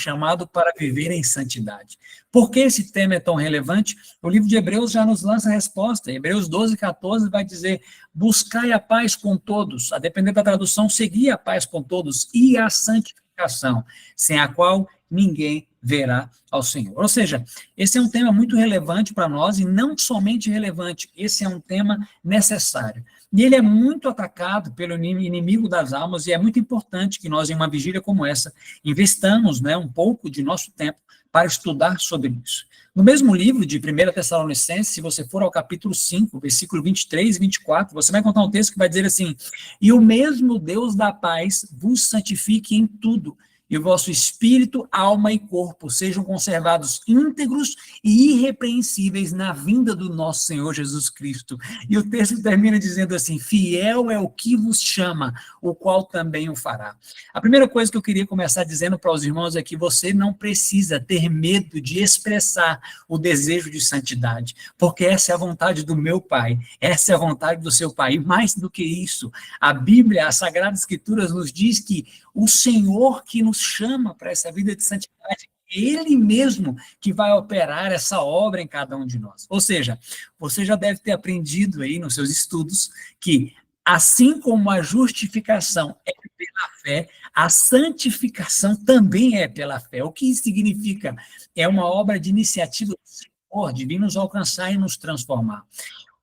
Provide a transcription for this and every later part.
chamado para viver em santidade. Por que esse tema é tão relevante? O livro de Hebreus já nos lança a resposta. Hebreus 12:14 vai dizer: buscai a paz com todos, a depender da tradução, segui a paz com todos e a santificação, sem a qual ninguém verá ao Senhor. Ou seja, esse é um tema muito relevante para nós, e não somente relevante, esse é um tema necessário. E ele é muito atacado pelo inimigo das almas, e é muito importante que nós, em uma vigília como essa, investamos, um pouco de nosso tempo para estudar sobre isso. No mesmo livro de 1 Tessalonicenses, se você for ao capítulo 5, versículo 23 e 24, você vai encontrar um texto que vai dizer assim: e o mesmo Deus da paz vos santifique em tudo, e o vosso espírito, alma e corpo sejam conservados íntegros e irrepreensíveis na vinda do nosso Senhor Jesus Cristo. E o texto termina dizendo assim: fiel é o que vos chama, o qual também o fará. A primeira coisa que eu queria começar dizendo para os irmãos é que você não precisa ter medo de expressar o desejo de santidade, porque essa é a vontade do meu Pai, essa é a vontade do seu Pai. E mais do que isso, a Bíblia, as Sagradas Escrituras nos diz que o Senhor que nos chama para essa vida de santidade, Ele mesmo que vai operar essa obra em cada um de nós. Ou seja, você já deve ter aprendido aí nos seus estudos que, assim como a justificação é pela fé, a santificação também é pela fé. O que isso significa? É uma obra de iniciativa do Senhor, de vir nos alcançar e nos transformar.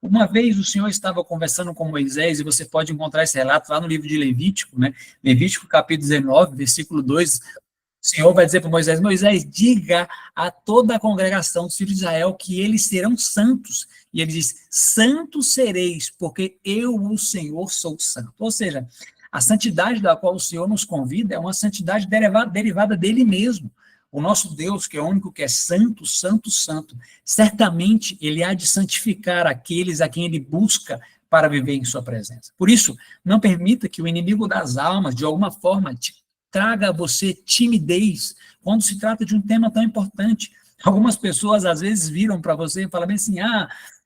Uma vez o Senhor estava conversando com Moisés, e você pode encontrar esse relato lá no livro de Levítico, Levítico capítulo 19, versículo 2, o Senhor vai dizer para Moisés: Moisés, diga a toda a congregação dos filhos de Israel que eles serão santos. E ele diz: santos sereis, porque eu, o Senhor, sou santo. Ou seja, a santidade da qual o Senhor nos convida é uma santidade derivada dele mesmo. O nosso Deus, que é o único que é santo, santo, santo, certamente ele há de santificar aqueles a quem ele busca para viver em sua presença. Por isso, não permita que o inimigo das almas, de alguma forma, traga a você timidez quando se trata de um tema tão importante. Algumas pessoas, às vezes, viram para você e falam bem assim: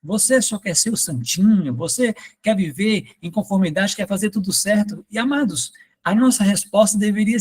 você só quer ser o santinho, você quer viver em conformidade, quer fazer tudo certo. E, amados, a nossa resposta deveria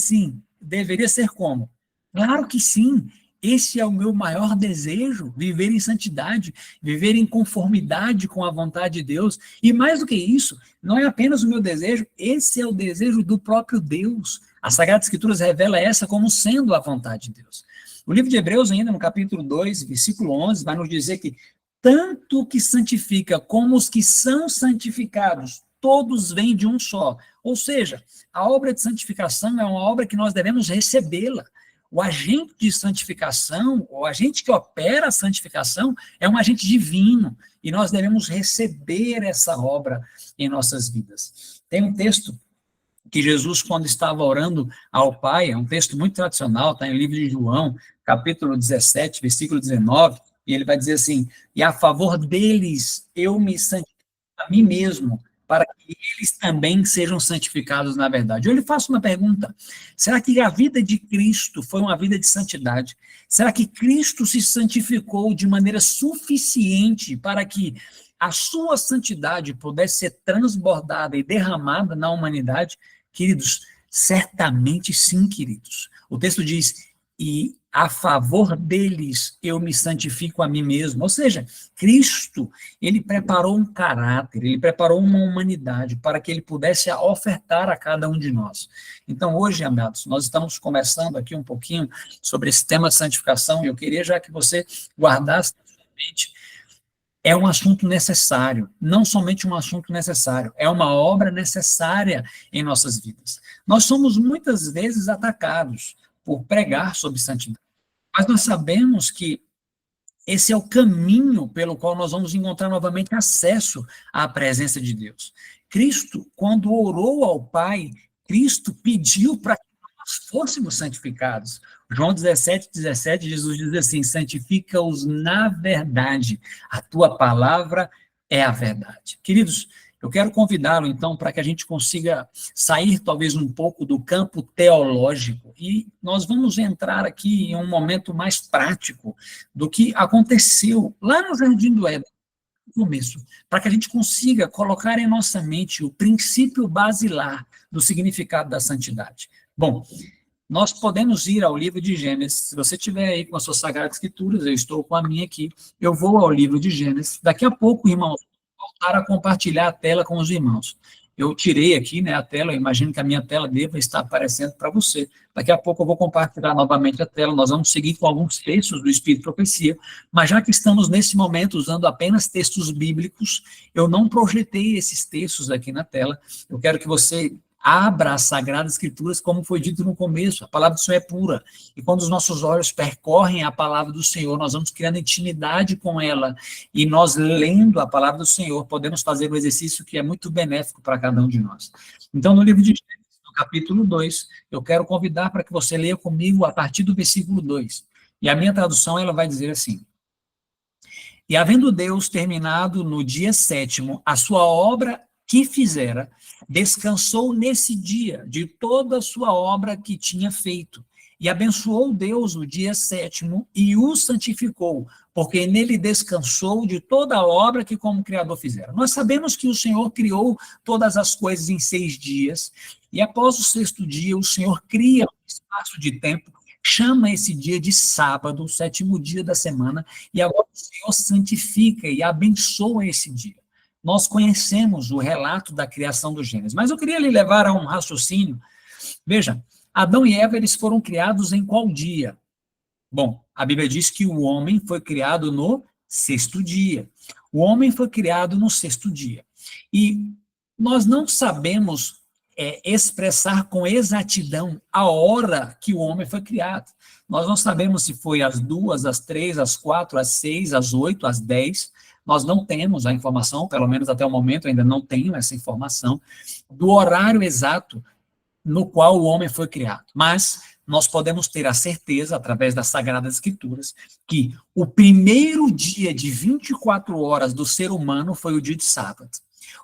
ser como? Claro que sim, esse é o meu maior desejo, viver em santidade, viver em conformidade com a vontade de Deus. E mais do que isso, não é apenas o meu desejo, esse é o desejo do próprio Deus. A Sagrada Escritura revela essa como sendo a vontade de Deus. O livro de Hebreus, ainda no capítulo 2, versículo 11, vai nos dizer que tanto o que santifica como os que são santificados, todos vêm de um só. Ou seja, a obra de santificação é uma obra que nós devemos recebê-la. O agente de santificação, o agente que opera a santificação, é um agente divino, e nós devemos receber essa obra em nossas vidas. Tem um texto que Jesus, quando estava orando ao Pai, é um texto muito tradicional, está em livro de João, capítulo 17, versículo 19, e ele vai dizer assim: e a favor deles eu me santifico a mim mesmo, para que eles também sejam santificados na verdade. Eu lhe faço uma pergunta: será que a vida de Cristo foi uma vida de santidade? Será que Cristo se santificou de maneira suficiente para que a sua santidade pudesse ser transbordada e derramada na humanidade? Queridos, certamente sim, queridos. O texto diz: e a favor deles eu me santifico a mim mesmo. Ou seja, Cristo, ele preparou um caráter, ele preparou uma humanidade para que ele pudesse ofertar a cada um de nós. Então, hoje, amados, nós estamos conversando aqui um pouquinho sobre esse tema de santificação, e eu queria já que você guardasse na sua mente. É um assunto necessário, não somente um assunto necessário, é uma obra necessária em nossas vidas. Nós somos muitas vezes atacados por pregar sobre santidade, mas nós sabemos que esse é o caminho pelo qual nós vamos encontrar novamente acesso à presença de Deus. Cristo, quando orou ao Pai, Cristo pediu para que nós fôssemos santificados. João 17:17, Jesus diz assim: santifica-os na verdade, a tua palavra é a verdade. Queridos, eu quero convidá-lo, então, para que a gente consiga sair, talvez, um pouco do campo teológico, e nós vamos entrar aqui em um momento mais prático do que aconteceu lá no Jardim do Éden, no começo, para que a gente consiga colocar em nossa mente o princípio basilar do significado da santidade. Bom, nós podemos ir ao livro de Gênesis. Se você tiver aí com as suas Sagradas Escrituras, eu estou com a minha aqui, eu vou ao livro de Gênesis. Daqui a pouco, irmãos, vou voltar a compartilhar a tela com os irmãos. Eu tirei aqui, né, a tela, eu imagino que a minha tela deva estar aparecendo para você. Daqui a pouco eu vou compartilhar novamente a tela, nós vamos seguir com alguns textos do Espírito de Profecia, mas já que estamos nesse momento usando apenas textos bíblicos, eu não projetei esses textos aqui na tela, eu quero que você abra as Sagradas Escrituras, como foi dito no começo, a palavra do Senhor é pura, e quando os nossos olhos percorrem a palavra do Senhor, nós vamos criando intimidade com ela, e nós lendo a palavra do Senhor, podemos fazer um exercício que é muito benéfico para cada um de nós. Então, no livro de Gênesis, no capítulo 2, eu quero convidar para que você leia comigo a partir do versículo 2, e a minha tradução, ela vai dizer assim: E havendo Deus terminado no dia 7º a sua obra que fizera, descansou nesse dia de toda a sua obra que tinha feito. E abençoou Deus o dia 7º e o santificou, porque nele descansou de toda a obra que como Criador fizera. Nós sabemos que o Senhor criou todas as coisas em 6 dias, e após o 6º dia, o Senhor cria um espaço de tempo, chama esse dia de sábado, o 7º dia da semana, e agora o Senhor santifica e abençoa esse dia. Nós conhecemos o relato da criação do Gênesis, mas eu queria lhe levar a um raciocínio. Veja, Adão e Eva, eles foram criados em qual dia? Bom, a Bíblia diz que o homem foi criado no 6º dia. O homem foi criado no 6º dia. E nós não sabemos expressar com exatidão a hora que o homem foi criado. Nós não sabemos se foi às 2, às 3, às 4, às 6, às 8, às 10. Nós não temos a informação, pelo menos até o momento ainda não tenho essa informação, do horário exato no qual o homem foi criado. Mas nós podemos ter a certeza, através das Sagradas Escrituras, que o primeiro dia de 24 horas do ser humano foi o dia de sábado.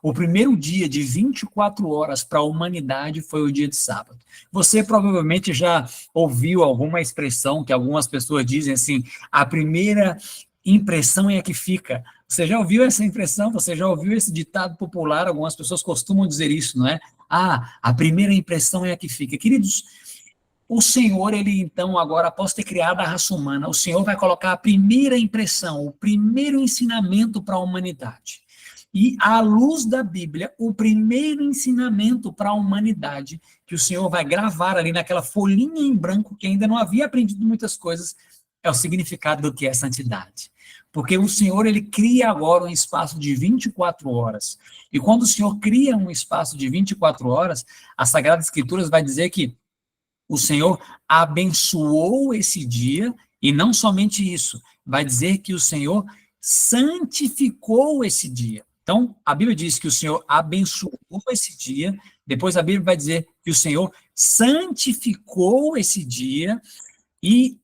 O primeiro dia de 24 horas para a humanidade foi o dia de sábado. Você provavelmente já ouviu alguma expressão que algumas pessoas dizem assim: a primeira impressão é a que fica. Você já ouviu essa impressão? Você já ouviu esse ditado popular? Algumas pessoas costumam dizer isso, não é? Ah, a primeira impressão é a que fica. Queridos, o Senhor, ele então, agora, após ter criado a raça humana, o Senhor vai colocar a primeira impressão, o primeiro ensinamento para a humanidade. E, à luz da Bíblia, o primeiro ensinamento para a humanidade, que o Senhor vai gravar ali naquela folhinha em branco, que ainda não havia aprendido muitas coisas, é o significado do que é santidade. Porque o Senhor, ele cria agora um espaço de 24 horas. E quando o Senhor cria um espaço de 24 horas, a Sagrada Escritura vai dizer que o Senhor abençoou esse dia, e não somente isso, vai dizer que o Senhor santificou esse dia. Então, a Bíblia diz que o Senhor abençoou esse dia, depois a Bíblia vai dizer que o Senhor santificou esse dia, e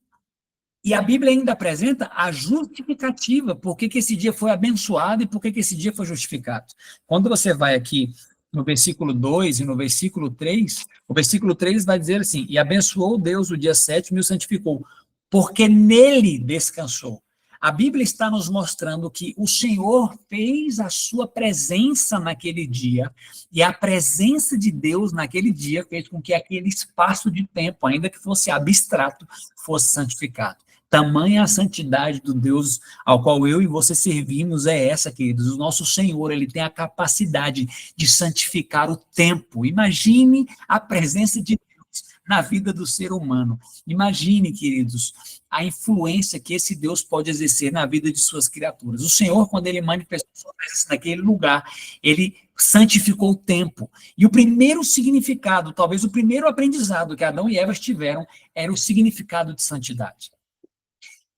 a Bíblia ainda apresenta a justificativa, por que esse dia foi abençoado e por que esse dia foi justificado. Quando você vai aqui no versículo 2 e no versículo 3, o versículo 3 vai dizer assim: e abençoou Deus o dia 7º e o santificou, porque nele descansou. A Bíblia está nos mostrando que o Senhor fez a sua presença naquele dia, e a presença de Deus naquele dia fez com que aquele espaço de tempo, ainda que fosse abstrato, fosse santificado. Tamanha a santidade do Deus ao qual eu e você servimos é essa, queridos. O nosso Senhor, ele tem a capacidade de santificar o tempo. Imagine a presença de Deus na vida do ser humano. Imagine, queridos, a influência que esse Deus pode exercer na vida de suas criaturas. O Senhor, quando ele manifestou sua presença naquele lugar, ele santificou o tempo. E o primeiro significado, talvez o primeiro aprendizado que Adão e Eva tiveram, era o significado de santidade.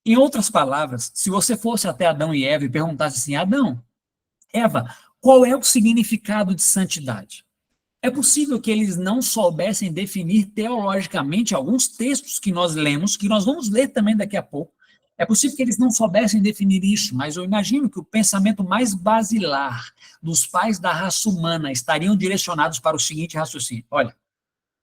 Em outras palavras, se você fosse até Adão e Eva e perguntasse assim: Adão, Eva, qual é o significado de santidade? É possível que eles não soubessem definir teologicamente alguns textos que nós lemos, que nós vamos ler também daqui a pouco. É possível que eles não soubessem definir isso, mas eu imagino que o pensamento mais basilar dos pais da raça humana estariam direcionados para o seguinte raciocínio: olha,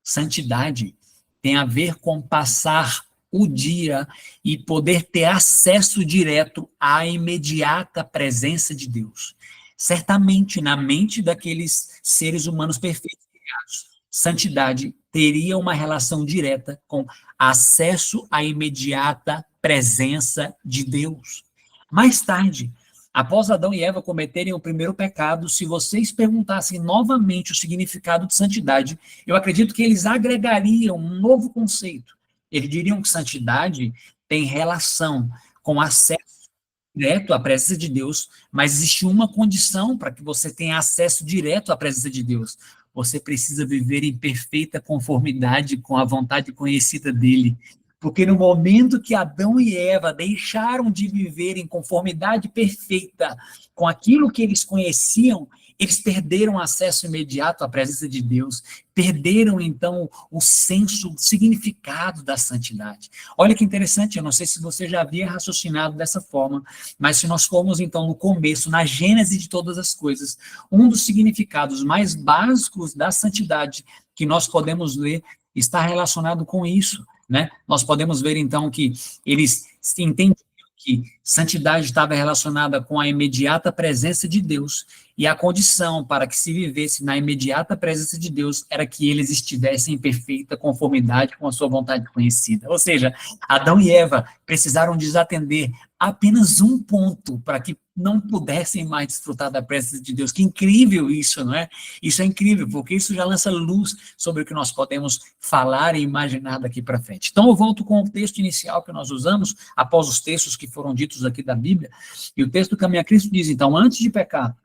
santidade tem a ver com passar o dia e poder ter acesso direto à imediata presença de Deus. Certamente, na mente daqueles seres humanos perfeitos criados, santidade teria uma relação direta com acesso à imediata presença de Deus. Mais tarde, após Adão e Eva cometerem o primeiro pecado, se vocês perguntassem novamente o significado de santidade, eu acredito que eles agregariam um novo conceito. Eles diriam que santidade tem relação com acesso direto à presença de Deus, mas existe uma condição para que você tenha acesso direto à presença de Deus. Você precisa viver em perfeita conformidade com a vontade conhecida dele. Porque no momento que Adão e Eva deixaram de viver em conformidade perfeita com aquilo que eles conheciam, eles perderam acesso imediato à presença de Deus, perderam, então, o senso, o significado da santidade. Olha que interessante, eu não sei se você já havia raciocinado dessa forma, mas se nós formos, então, no começo, na gênese de todas as coisas, um dos significados mais básicos da santidade que nós podemos ler está relacionado com isso, né? Nós podemos ver, então, que eles se entendem que santidade estava relacionada com a imediata presença de Deus, e a condição para que se vivesse na imediata presença de Deus era que eles estivessem em perfeita conformidade com a sua vontade conhecida. Ou seja, Adão e Eva precisaram desatender apenas um ponto para que não pudessem mais desfrutar da presença de Deus. Que incrível isso, não é? Isso é incrível, porque isso já lança luz sobre o que nós podemos falar e imaginar daqui para frente. Então, eu volto com o texto inicial que nós usamos, após os textos que foram ditos aqui da Bíblia, e o texto do Caminho a Cristo diz, então, antes de pecar,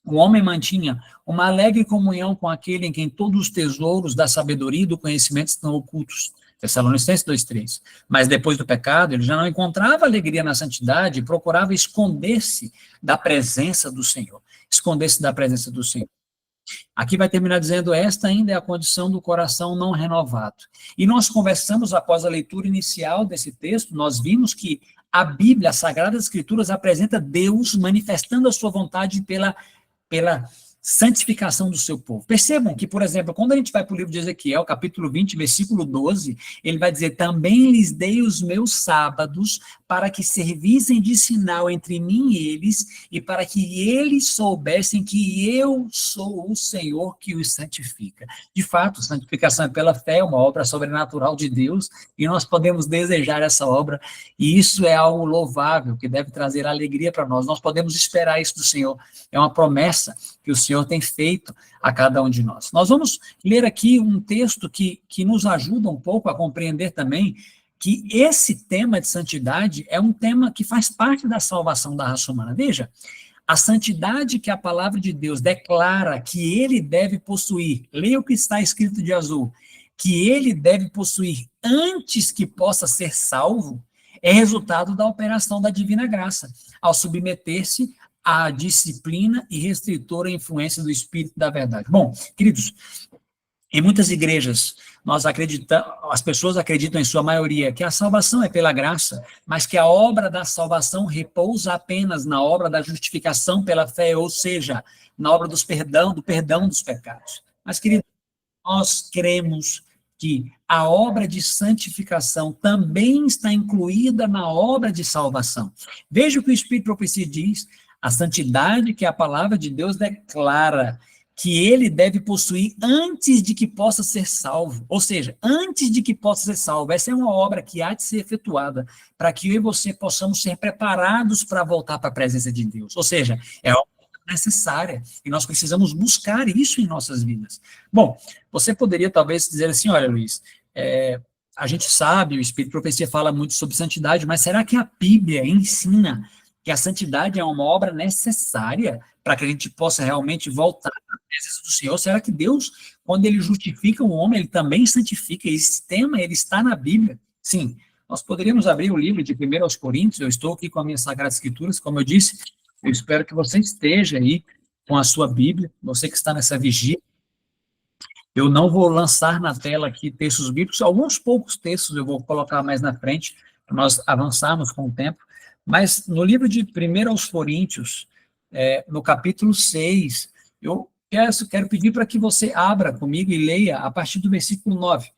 o homem mantinha uma alegre comunhão com aquele em quem todos os tesouros da sabedoria e do conhecimento estão ocultos. Tessalonicenses 2:3. Mas depois do pecado, ele já não encontrava alegria na santidade e procurava esconder-se da presença do Senhor. Esconder-se da presença do Senhor. Aqui vai terminar dizendo, esta ainda é a condição do coração não renovado. E nós conversamos após a leitura inicial desse texto, nós vimos que a Bíblia, as Sagradas Escrituras, apresenta Deus manifestando a sua vontade pela santificação do seu povo. Percebam que, por exemplo, quando a gente vai para o livro de Ezequiel, capítulo 20, versículo 12, ele vai dizer, também lhes dei os meus sábados para que servissem de sinal entre mim e eles, e para que eles soubessem que eu sou o Senhor que os santifica. De fato, santificação é pela fé, é uma obra sobrenatural de Deus, e nós podemos desejar essa obra, e isso é algo louvável, que deve trazer alegria para nós. Nós podemos esperar isso do Senhor. É uma promessa que o Senhor tem feito a cada um de nós. Nós vamos ler aqui um texto que nos ajuda um pouco a compreender também que esse tema de santidade é um tema que faz parte da salvação da raça humana. Veja, a santidade que a palavra de Deus declara que ele deve possuir, leia o que está escrito de azul, que ele deve possuir antes que possa ser salvo, é resultado da operação da divina graça, ao submeter-se à disciplina e restritora influência do Espírito da verdade. Bom, queridos, em muitas igrejas, as pessoas acreditam, em sua maioria, que a salvação é pela graça, mas que a obra da salvação repousa apenas na obra da justificação pela fé, ou seja, na obra do perdão dos pecados. Mas, queridos, nós cremos que a obra de santificação também está incluída na obra de salvação. Veja o que o Espírito Profecia diz, a santidade que a palavra de Deus declara que ele deve possuir antes de que possa ser salvo. Ou seja, antes de que possa ser salvo. Essa é uma obra que há de ser efetuada para que eu e você possamos ser preparados para voltar para a presença de Deus. Ou seja, é uma obra necessária e nós precisamos buscar isso em nossas vidas. Bom, você poderia talvez dizer assim, olha, Luiz, a gente sabe, o Espírito de Profecia fala muito sobre santidade, mas será que a Bíblia ensina que a santidade é uma obra necessária para que a gente possa realmente voltar à presença do Senhor? Será que Deus, quando ele justifica o homem, ele também santifica? Esse tema, ele está na Bíblia? Sim, nós poderíamos abrir o livro de 1 aos Coríntios, eu estou aqui com as minhas Sagradas Escrituras, como eu disse, eu espero que você esteja aí com a sua Bíblia, você que está nessa vigília. Eu não vou lançar na tela aqui textos bíblicos, alguns poucos textos eu vou colocar mais na frente, para nós avançarmos com o tempo. Mas no livro de 1 aos Coríntios, no capítulo 6, eu quero pedir para que você abra comigo e leia a partir do versículo 9.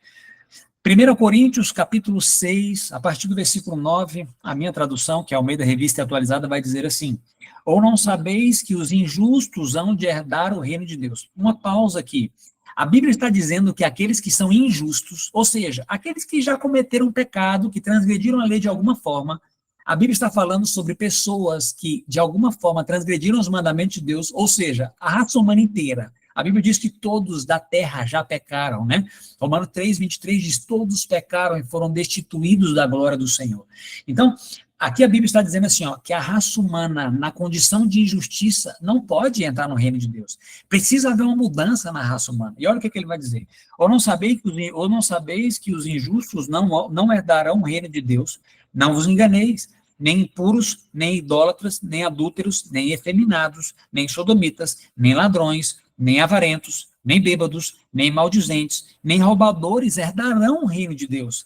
1 Coríntios, capítulo 6, a partir do versículo 9, a minha tradução, que é a Almeida Revista Atualizada, vai dizer assim, ou não sabeis que os injustos hão de herdar o reino de Deus? Uma pausa aqui. A Bíblia está dizendo que aqueles que são injustos, ou seja, aqueles que já cometeram pecado, que transgrediram a lei de alguma forma, a Bíblia está falando sobre pessoas que, de alguma forma, transgrediram os mandamentos de Deus, ou seja, a raça humana inteira. A Bíblia diz que todos da terra já pecaram, né? Romanos 3:23 diz, todos pecaram e foram destituídos da glória do Senhor. Então, aqui a Bíblia está dizendo assim, ó, que a raça humana, na condição de injustiça, não pode entrar no reino de Deus. Precisa haver uma mudança na raça humana. E olha o que ele vai dizer. Ou não sabeis que os injustos não herdarão o reino de Deus. Não vos enganeis, nem impuros, nem idólatras, nem adúlteros, nem efeminados, nem sodomitas, nem ladrões, nem avarentos, nem bêbados, nem maldizentes, nem roubadores herdarão o reino de Deus.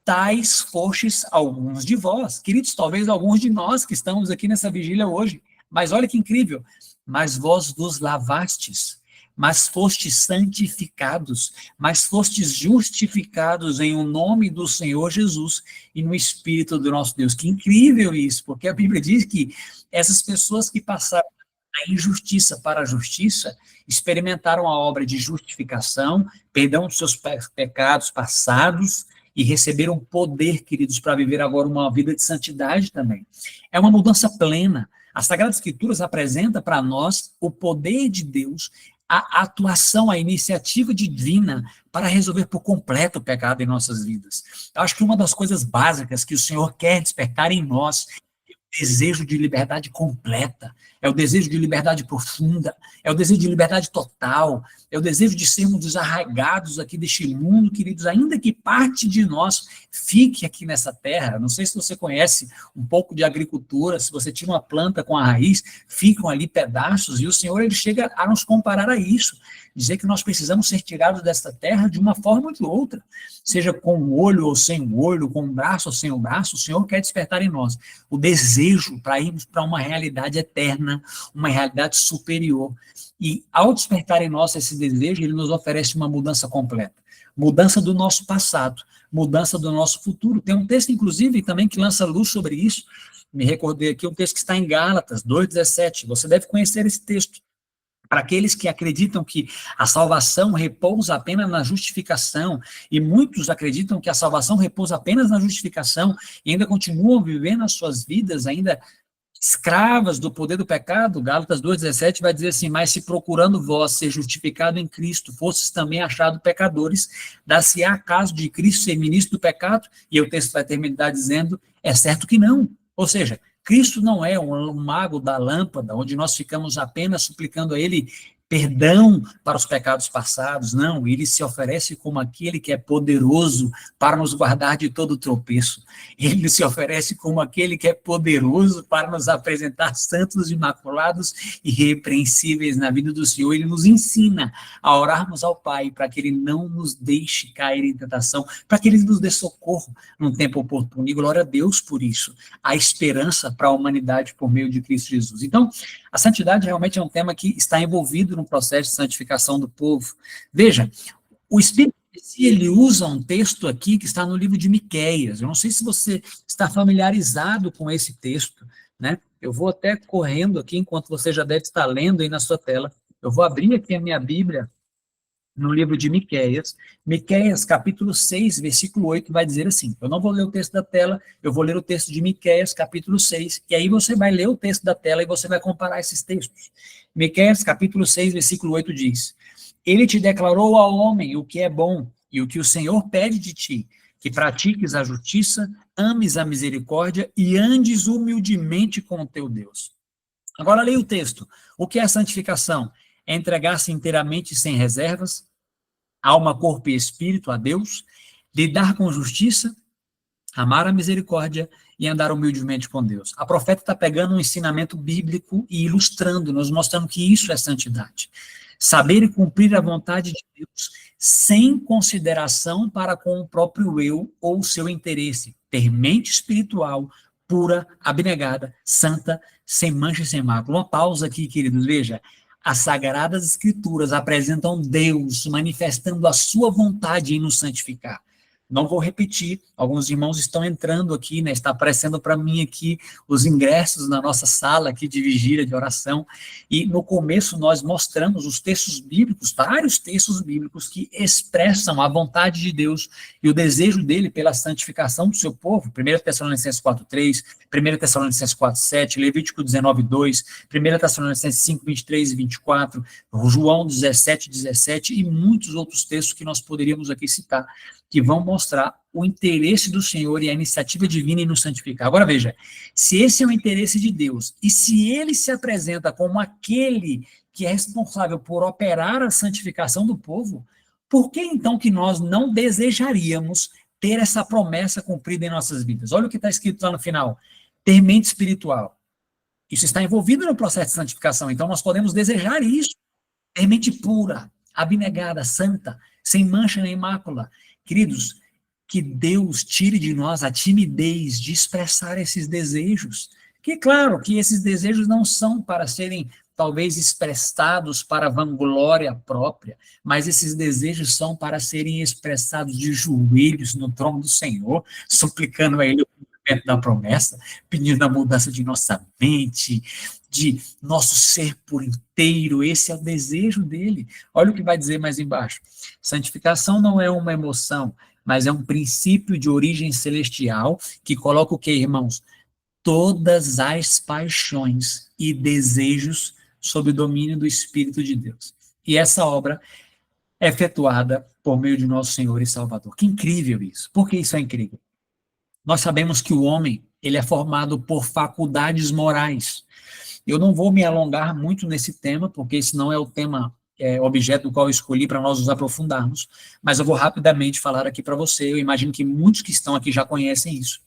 Tais fostes alguns de vós. Queridos, talvez alguns de nós que estamos aqui nessa vigília hoje. Mas olha que incrível. Mas vós vos lavastes, mas fostes santificados, mas fostes justificados em o nome do Senhor Jesus e no Espírito do nosso Deus. Que incrível isso, porque a Bíblia diz que essas pessoas que passaram da injustiça para a justiça, experimentaram a obra de justificação, perdão dos seus pecados passados, e receberam poder, queridos, para viver agora uma vida de santidade também. É uma mudança plena. As Sagradas Escrituras apresenta para nós o poder de Deus, a atuação, a iniciativa divina para resolver por completo o pecado em nossas vidas. Eu acho que uma das coisas básicas que o Senhor quer despertar em nós é o desejo de liberdade completa, é o desejo de liberdade profunda, é o desejo de liberdade total, é o desejo de sermos desarraigados aqui deste mundo, queridos, ainda que parte de nós fique aqui nessa terra. Não sei se você conhece um pouco de agricultura, se você tira uma planta com a raiz, ficam ali pedaços, e o Senhor ele chega a nos comparar a isso, dizer que nós precisamos ser tirados desta terra de uma forma ou de outra, seja com o olho ou sem o olho, com o braço ou sem o braço. O Senhor quer despertar em nós o desejo para irmos para uma realidade eterna, uma realidade superior. E ao despertar em nós esse desejo, ele nos oferece uma mudança completa. Mudança do nosso passado, mudança do nosso futuro. Tem um texto, inclusive, também que lança luz sobre isso. Me recordei aqui um texto que está em Gálatas 2:17. Você deve conhecer esse texto. Para aqueles que acreditam que a salvação repousa apenas na justificação, e muitos acreditam que a salvação repousa apenas na justificação, e ainda continuam vivendo as suas vidas, ainda escravas do poder do pecado. Gálatas 2:17 vai dizer assim, mas se procurando vós ser justificado em Cristo, fostes também achados pecadores, dar-se-á caso de Cristo ser ministro do pecado? E o texto vai terminar dizendo, é certo que não. Ou seja, Cristo não é um mago da lâmpada, onde nós ficamos apenas suplicando a Ele perdão para os pecados passados. Não, Ele se oferece como aquele que é poderoso para nos guardar de todo tropeço. Ele se oferece como aquele que é poderoso para nos apresentar santos, imaculados e irrepreensíveis na vida do Senhor. Ele nos ensina a orarmos ao Pai para que Ele não nos deixe cair em tentação, para que Ele nos dê socorro num tempo oportuno. E glória a Deus por isso. Há esperança para a humanidade por meio de Cristo Jesus. Então, a santidade realmente é um tema que está envolvido no processo de santificação do povo. Veja, o Espírito de si, ele usa um texto aqui que está no livro de Miqueias. Eu não sei se você está familiarizado com esse texto, né? Eu vou até correndo aqui, enquanto você já deve estar lendo aí na sua tela. Eu vou abrir aqui a minha Bíblia no livro de Miqueias. Miqueias, capítulo 6, versículo 8, vai dizer assim, eu não vou ler o texto da tela, eu vou ler o texto de Miqueias, capítulo 6, e aí você vai ler o texto da tela e você vai comparar esses textos. Miqueias, capítulo 6, versículo 8 diz, ele te declarou ao homem o que é bom, e o que o Senhor pede de ti, que pratiques a justiça, ames a misericórdia e andes humildemente com o teu Deus. Agora leia o texto. O que é a santificação? É entregar-se inteiramente sem reservas, alma, corpo e espírito a Deus, lidar com justiça, amar a misericórdia e andar humildemente com Deus. A profeta está pegando um ensinamento bíblico e ilustrando, nos mostrando que isso é santidade. Saber e cumprir a vontade de Deus sem consideração para com o próprio eu ou o seu interesse. Ter mente espiritual, pura, abnegada, santa, sem mancha e sem mácula. Uma pausa aqui, queridos, veja. As Sagradas Escrituras apresentam Deus manifestando a sua vontade em nos santificar. Não vou repetir, alguns irmãos estão entrando aqui, né, está aparecendo para mim aqui os ingressos na nossa sala aqui de vigília, de oração, e no começo nós mostramos os textos bíblicos, vários textos bíblicos que expressam a vontade de Deus e o desejo dele pela santificação do seu povo. 1 Tessalonicenses 4:3, 1 Tessalonicenses 4:7, Levítico 19:2, 1 Tessalonicenses 5:23 e 24, João 17:17 e muitos outros textos que nós poderíamos aqui citar, que vão mostrar o interesse do Senhor e a iniciativa divina em nos santificar. Agora veja, se esse é o interesse de Deus, e se ele se apresenta como aquele que é responsável por operar a santificação do povo, por que então que nós não desejaríamos ter essa promessa cumprida em nossas vidas? Olha o que está escrito lá no final, ter mente espiritual. Isso está envolvido no processo de santificação, então nós podemos desejar isso, ter mente pura, abnegada, santa, sem mancha nem mácula. Queridos, que Deus tire de nós a timidez de expressar esses desejos. Que claro que esses desejos não são para serem talvez expressados para vanglória própria, mas esses desejos são para serem expressados de joelhos no trono do Senhor, suplicando a Ele o cumprimento da promessa, pedindo a mudança de nossa mente, de nosso ser por inteiro. Esse é o desejo dele. Olha o que vai dizer mais embaixo. Santificação não é uma emoção, mas é um princípio de origem celestial que coloca o que, irmãos? Todas as paixões e desejos sob o domínio do Espírito de Deus. E essa obra é efetuada por meio de nosso Senhor e Salvador. Que incrível isso. Por que isso é incrível? Nós sabemos que o homem, ele é formado por faculdades morais. Eu não vou me alongar muito nesse tema, porque esse não é o tema objeto do qual eu escolhi para nós nos aprofundarmos, mas eu vou rapidamente falar aqui para você. Eu imagino que muitos que estão aqui já conhecem isso.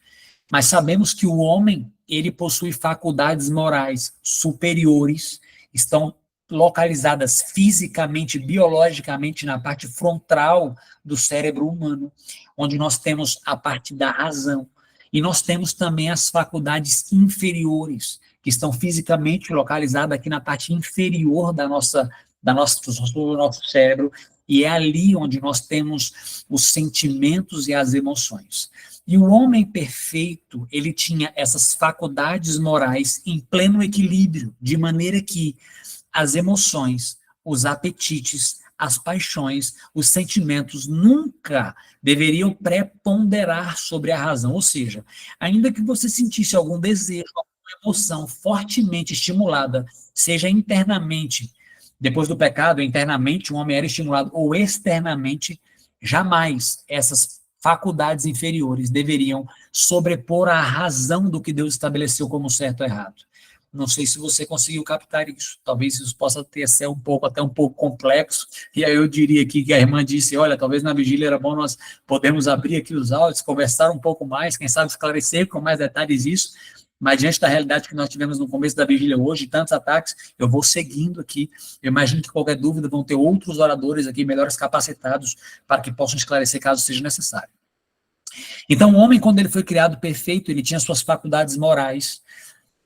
Mas sabemos que o homem, ele possui faculdades morais superiores, estão localizadas fisicamente, biologicamente na parte frontal do cérebro humano, onde nós temos a parte da razão. E nós temos também as faculdades inferiores, que estão fisicamente localizadas aqui na parte inferior do nosso cérebro, e é ali onde nós temos os sentimentos e as emoções. E o homem perfeito, ele tinha essas faculdades morais em pleno equilíbrio, de maneira que as emoções, os apetites, as paixões, os sentimentos nunca deveriam preponderar sobre a razão. Ou seja, ainda que você sentisse algum desejo, alguma emoção fortemente estimulada, seja internamente, depois do pecado, internamente, o homem era estimulado, ou externamente, jamais essas faculdades inferiores deveriam sobrepor a razão do que Deus estabeleceu como certo ou errado. Não sei se você conseguiu captar isso. Talvez isso possa ter ser até um pouco complexo. E aí eu diria aqui que a irmã disse, olha, talvez na vigília era bom nós podemos abrir aqui os áudios, conversar um pouco mais, quem sabe esclarecer com mais detalhes isso. Mas diante da realidade que nós tivemos no começo da vigília hoje, tantos ataques, eu vou seguindo aqui. Eu imagino que qualquer dúvida vão ter outros oradores aqui, melhores capacitados, para que possam esclarecer caso seja necessário. Então, o homem, quando ele foi criado perfeito, ele tinha suas faculdades morais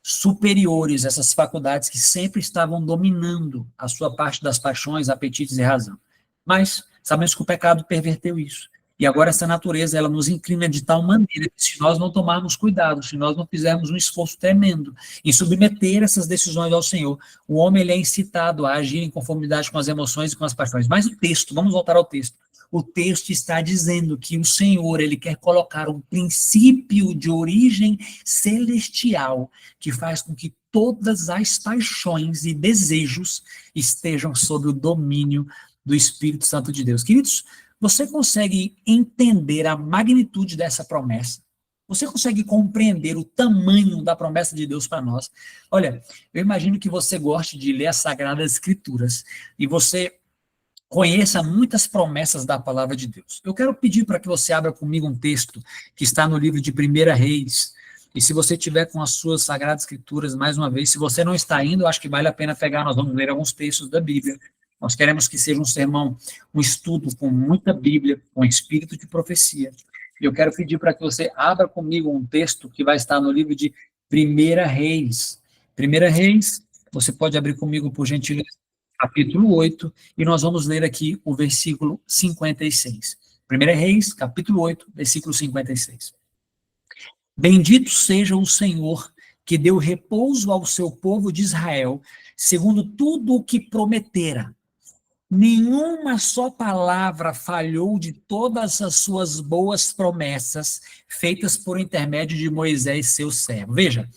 superiores, essas faculdades que sempre estavam dominando a sua parte das paixões, apetites e razão. Mas sabemos que o pecado perverteu isso. E agora essa natureza, ela nos inclina de tal maneira que se nós não tomarmos cuidado, se nós não fizermos um esforço tremendo em submeter essas decisões ao Senhor, o homem ele é incitado a agir em conformidade com as emoções e com as paixões. Mas o texto, vamos voltar ao texto. O texto está dizendo que o Senhor, ele quer colocar um princípio de origem celestial que faz com que todas as paixões e desejos estejam sob o domínio do Espírito Santo de Deus. Queridos, você consegue entender a magnitude dessa promessa? Você consegue compreender o tamanho da promessa de Deus para nós? Olha, eu imagino que você goste de ler as Sagradas Escrituras e você conheça muitas promessas da palavra de Deus. Eu quero pedir para que você abra comigo um texto que está no livro de 1 Reis, e se você tiver com as suas Sagradas Escrituras, mais uma vez, se você não está indo, eu acho que vale a pena pegar, nós vamos ler alguns textos da Bíblia. Nós queremos que seja um sermão, um estudo com muita Bíblia, com espírito de profecia. E eu quero pedir para que você abra comigo um texto que vai estar no livro de 1 Reis. 1 Reis, você pode abrir comigo, por gentileza, capítulo 8, e nós vamos ler aqui o versículo 56. 1 Reis, capítulo 8, versículo 56. Bendito seja o Senhor, que deu repouso ao seu povo de Israel, segundo tudo o que prometera. Nenhuma só palavra falhou de todas as suas boas promessas feitas por intermédio de Moisés, seu servo. Veja,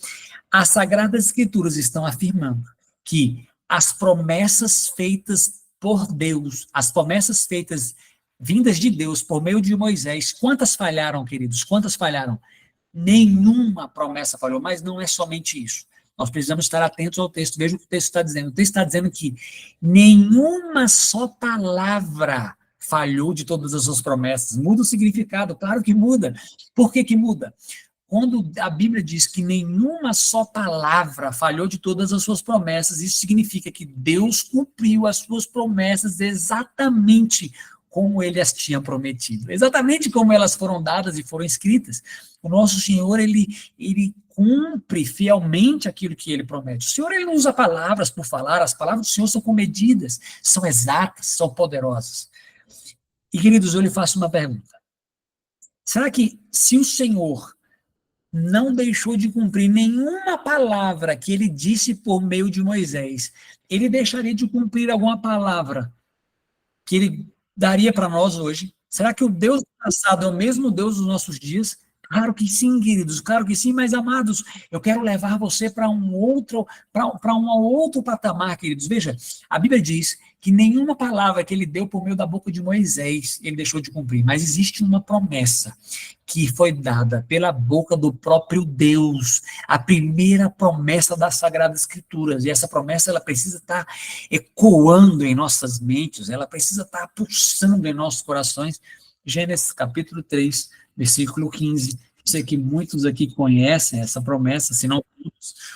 as Sagradas Escrituras estão afirmando que as promessas feitas por Deus, as promessas feitas vindas de Deus por meio de Moisés, quantas falharam, queridos? Quantas falharam? Nenhuma promessa falhou, mas não é somente isso. Nós precisamos estar atentos ao texto. Veja o que o texto está dizendo. O texto está dizendo que nenhuma só palavra falhou de todas as suas promessas. Muda o significado, claro que muda. Por que que muda? Quando a Bíblia diz que nenhuma só palavra falhou de todas as suas promessas, isso significa que Deus cumpriu as suas promessas exatamente como ele as tinha prometido, exatamente como elas foram dadas e foram escritas. O nosso Senhor, ele cumpre fielmente aquilo que ele promete. O Senhor, ele não usa palavras por falar, as palavras do Senhor são comedidas, são exatas, são poderosas. E, queridos, eu lhe faço uma pergunta. Será que se o Senhor não deixou de cumprir nenhuma palavra que ele disse por meio de Moisés, ele deixaria de cumprir alguma palavra que ele daria para nós hoje? Será que o Deus do passado é o mesmo Deus dos nossos dias? Claro que sim, queridos, claro que sim, mas amados, eu quero levar você para um outro patamar, queridos. Veja, a Bíblia diz que nenhuma palavra que ele deu por meio da boca de Moisés, ele deixou de cumprir, mas existe uma promessa que foi dada pela boca do próprio Deus, a primeira promessa das Sagradas Escrituras, e essa promessa ela precisa estar ecoando em nossas mentes, ela precisa estar pulsando em nossos corações. Gênesis capítulo 3, versículo 15. Sei que muitos aqui conhecem essa promessa, se não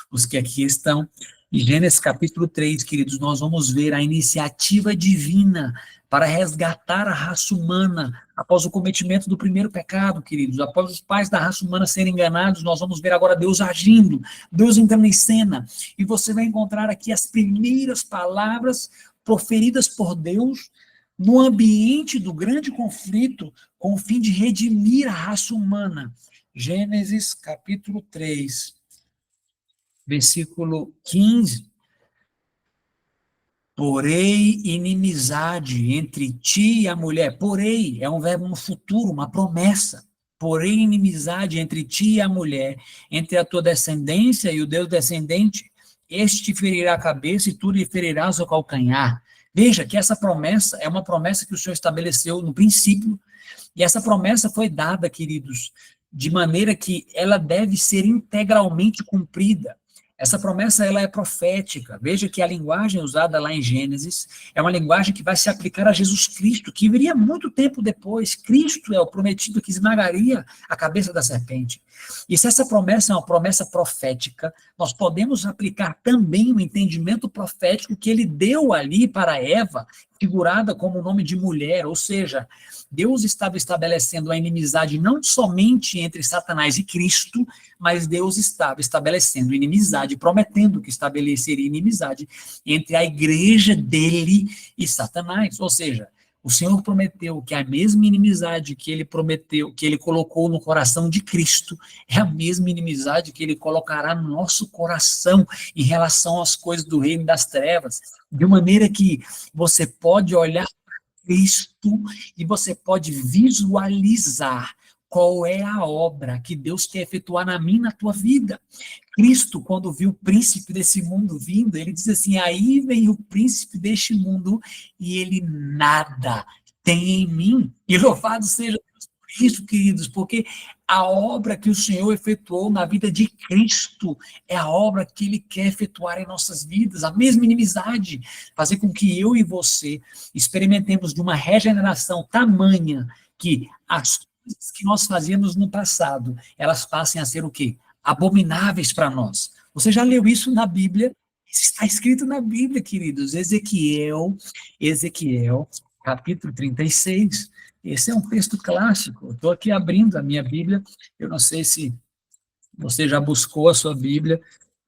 os que aqui estão. Em Gênesis capítulo 3, queridos, nós vamos ver a iniciativa divina para resgatar a raça humana após o cometimento do primeiro pecado, queridos. Após os pais da raça humana serem enganados, nós vamos ver agora Deus agindo, Deus entrando em cena. E você vai encontrar aqui as primeiras palavras proferidas por Deus no ambiente do grande conflito, com o fim de redimir a raça humana. Gênesis capítulo 3, versículo 15. Porém, inimizade entre ti e a mulher. Porém, é um verbo no futuro, uma promessa. Porém, inimizade entre ti e a mulher, entre a tua descendência e o Deus descendente, este te ferirá a cabeça e tu lhe ferirás o calcanhar. Veja que essa promessa é uma promessa que o Senhor estabeleceu no princípio, e essa promessa foi dada, queridos, de maneira que ela deve ser integralmente cumprida. Essa promessa ela é profética. Veja que a linguagem usada lá em Gênesis é uma linguagem que vai se aplicar a Jesus Cristo, que viria muito tempo depois. Cristo é o prometido que esmagaria a cabeça da serpente. E se essa promessa é uma promessa profética, nós podemos aplicar também o entendimento profético que ele deu ali para Eva, figurada como o nome de mulher, ou seja, Deus estava estabelecendo a inimizade não somente entre Satanás e Cristo, mas Deus estava estabelecendo inimizade, prometendo que estabeleceria inimizade entre a igreja dele e Satanás, ou seja, o Senhor prometeu que a mesma inimizade que ele prometeu, que ele colocou no coração de Cristo, é a mesma inimizade que ele colocará no nosso coração em relação às coisas do reino das trevas, de maneira que você pode olhar para Cristo e você pode visualizar qual é a obra que Deus quer efetuar na minha e na tua vida. Cristo, quando viu o príncipe desse mundo vindo, ele diz assim, aí vem o príncipe deste mundo e ele nada tem em mim. E louvado seja Deus por isso, queridos, porque a obra que o Senhor efetuou na vida de Cristo é a obra que ele quer efetuar em nossas vidas, a mesma inimizade, fazer com que eu e você experimentemos de uma regeneração tamanha que as coisas que nós fazíamos no passado, elas passem a ser o quê? Abomináveis para nós. Você já leu isso na Bíblia? Isso está escrito na Bíblia, queridos. Ezequiel, capítulo 36. Esse é um texto clássico. Eu estou aqui abrindo a minha Bíblia. Eu não sei se você já buscou a sua Bíblia.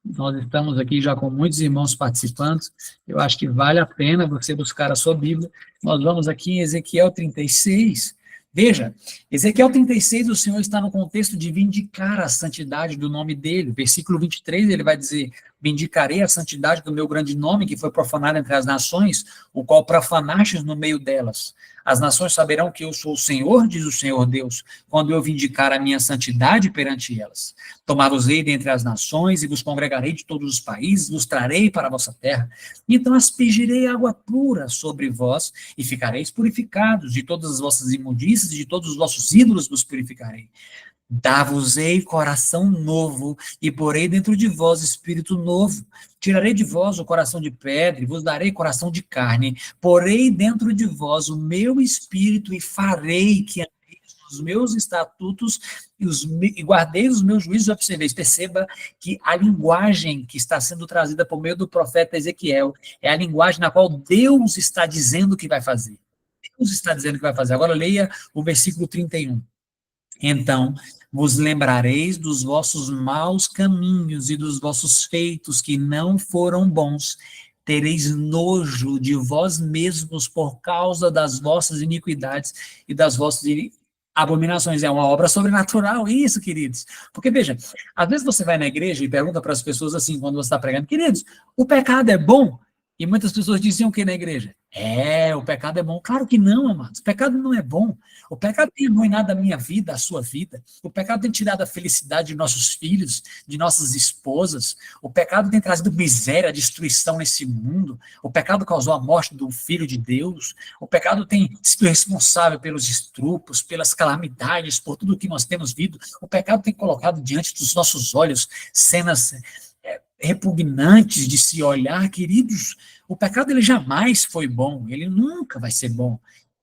Nós estamos aqui já com muitos irmãos participando. Eu acho que vale a pena você buscar a sua Bíblia. Nós vamos aqui em Ezequiel 36, Veja, Ezequiel 36, o Senhor está no contexto de vindicar a santidade do nome dele. Versículo 23, ele vai dizer: vindicarei a santidade do meu grande nome, que foi profanado entre as nações, o qual profanastes no meio delas. As nações saberão que eu sou o Senhor, diz o Senhor Deus, quando eu vindicar a minha santidade perante elas. Tomar-vos-ei dentre as nações, e vos congregarei de todos os países, vos trarei para a vossa terra. Então aspergirei água pura sobre vós, e ficareis purificados. De todas as vossas imundícias e de todos os vossos ídolos vos purificarei. Dar-vos-ei coração novo, e porei dentro de vós espírito novo. Tirarei de vós o coração de pedra, e vos darei coração de carne. Porei dentro de vós o meu espírito, e farei que andeis nos meus estatutos, e guardeis os meus juízos. Observeis, perceba que a linguagem que está sendo trazida por meio do profeta Ezequiel é a linguagem na qual Deus está dizendo que vai fazer. Deus está dizendo que vai fazer. Agora leia o versículo 31. Então vos lembrareis dos vossos maus caminhos e dos vossos feitos que não foram bons. Tereis nojo de vós mesmos por causa das vossas iniquidades e das vossas abominações. É uma obra sobrenatural, isso, queridos. Porque, veja, às vezes você vai na igreja e pergunta para as pessoas assim, quando você está pregando: queridos, o pecado é bom? E muitas pessoas diziam o que na igreja? O pecado é bom. Claro que não, amados. O pecado não é bom. O pecado tem arruinado a minha vida, a sua vida. O pecado tem tirado a felicidade de nossos filhos, de nossas esposas. O pecado tem trazido miséria, destruição nesse mundo. O pecado causou a morte do Filho de Deus. O pecado tem sido responsável pelos estrupos, pelas calamidades, por tudo que nós temos visto. O pecado tem colocado diante dos nossos olhos cenas repugnantes de se olhar. Queridos, o pecado ele jamais foi bom, ele nunca vai ser bom.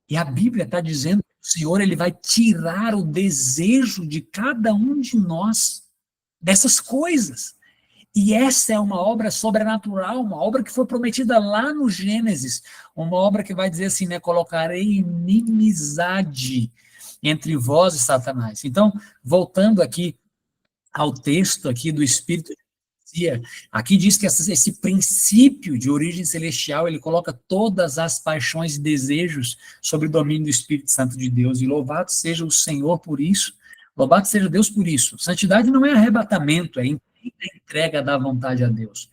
E a Bíblia está dizendo que o Senhor ele vai tirar o desejo de cada um de nós dessas coisas. E essa é uma obra sobrenatural, uma obra que foi prometida lá no Gênesis, uma obra que vai dizer assim, né, colocarei inimizade entre vós e Satanás. Então, voltando aqui ao texto aqui do Espírito, aqui diz que esse princípio de origem celestial, ele coloca todas as paixões e desejos sobre o domínio do Espírito Santo de Deus, e louvado seja o Senhor por isso, louvado seja Deus por isso. Santidade não é arrebatamento, é entrega da vontade a Deus.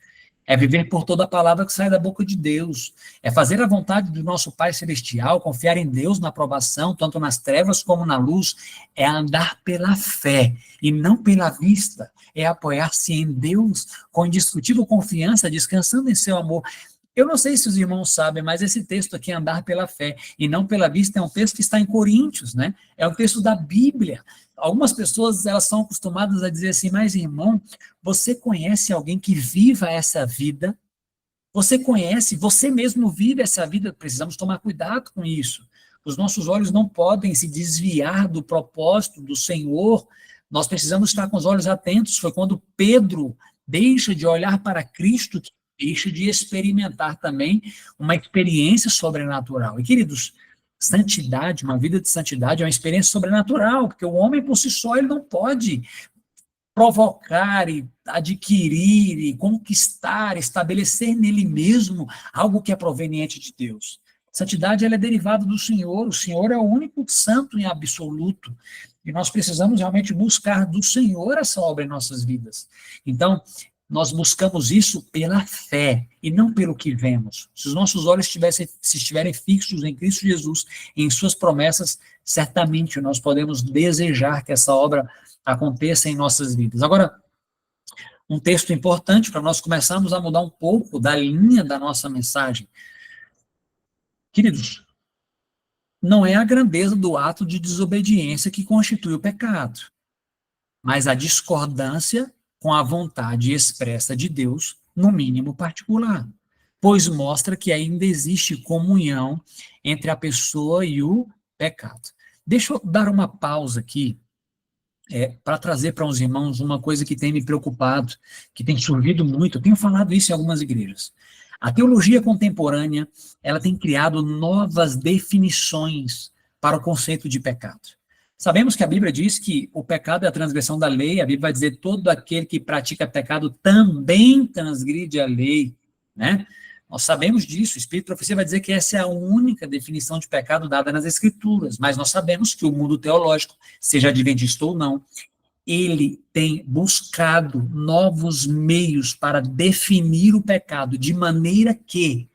É viver por toda a palavra que sai da boca de Deus. É fazer a vontade do nosso Pai Celestial, confiar em Deus na aprovação, tanto nas trevas como na luz. É andar pela fé e não pela vista. É apoiar-se em Deus com indiscutível confiança, descansando em seu amor. Eu não sei se os irmãos sabem, mas esse texto aqui, andar pela fé e não pela vista, é um texto que está em Coríntios, né? É um texto da Bíblia. Algumas pessoas, elas são acostumadas a dizer assim: mas irmão, você conhece alguém que viva essa vida? Você conhece, você mesmo vive essa vida? Precisamos tomar cuidado com isso. Os nossos olhos não podem se desviar do propósito do Senhor. Nós precisamos estar com os olhos atentos. Foi quando Pedro deixa de olhar para Cristo que deixa de experimentar também uma experiência sobrenatural. E, queridos, santidade, uma vida de santidade é uma experiência sobrenatural, porque o homem por si só ele não pode provocar e adquirir e conquistar, estabelecer nele mesmo algo que é proveniente de Deus. Santidade ela é derivada do Senhor, o Senhor é o único santo em absoluto, e nós precisamos realmente buscar do Senhor essa obra em nossas vidas. Então, nós buscamos isso pela fé e não pelo que vemos. Se os nossos olhos estiverem fixos em Cristo Jesus, em suas promessas, certamente nós podemos desejar que essa obra aconteça em nossas vidas. Agora, um texto importante para nós começarmos a mudar um pouco da linha da nossa mensagem. Queridos, não é a grandeza do ato de desobediência que constitui o pecado, mas a discordância com a vontade expressa de Deus, no mínimo particular, pois mostra que ainda existe comunhão entre a pessoa e o pecado. Deixa eu dar uma pausa aqui, para trazer para os irmãos uma coisa que tem me preocupado, que tem surgido muito, eu tenho falado isso em algumas igrejas. A teologia contemporânea, ela tem criado novas definições para o conceito de pecado. Sabemos que a Bíblia diz que o pecado é a transgressão da lei, a Bíblia vai dizer todo aquele que pratica pecado também transgride a lei, né? Nós sabemos disso, o Espírito de Profecia vai dizer que essa é a única definição de pecado dada nas Escrituras, mas nós sabemos que o mundo teológico, seja adventista ou não, ele tem buscado novos meios para definir o pecado, de maneira que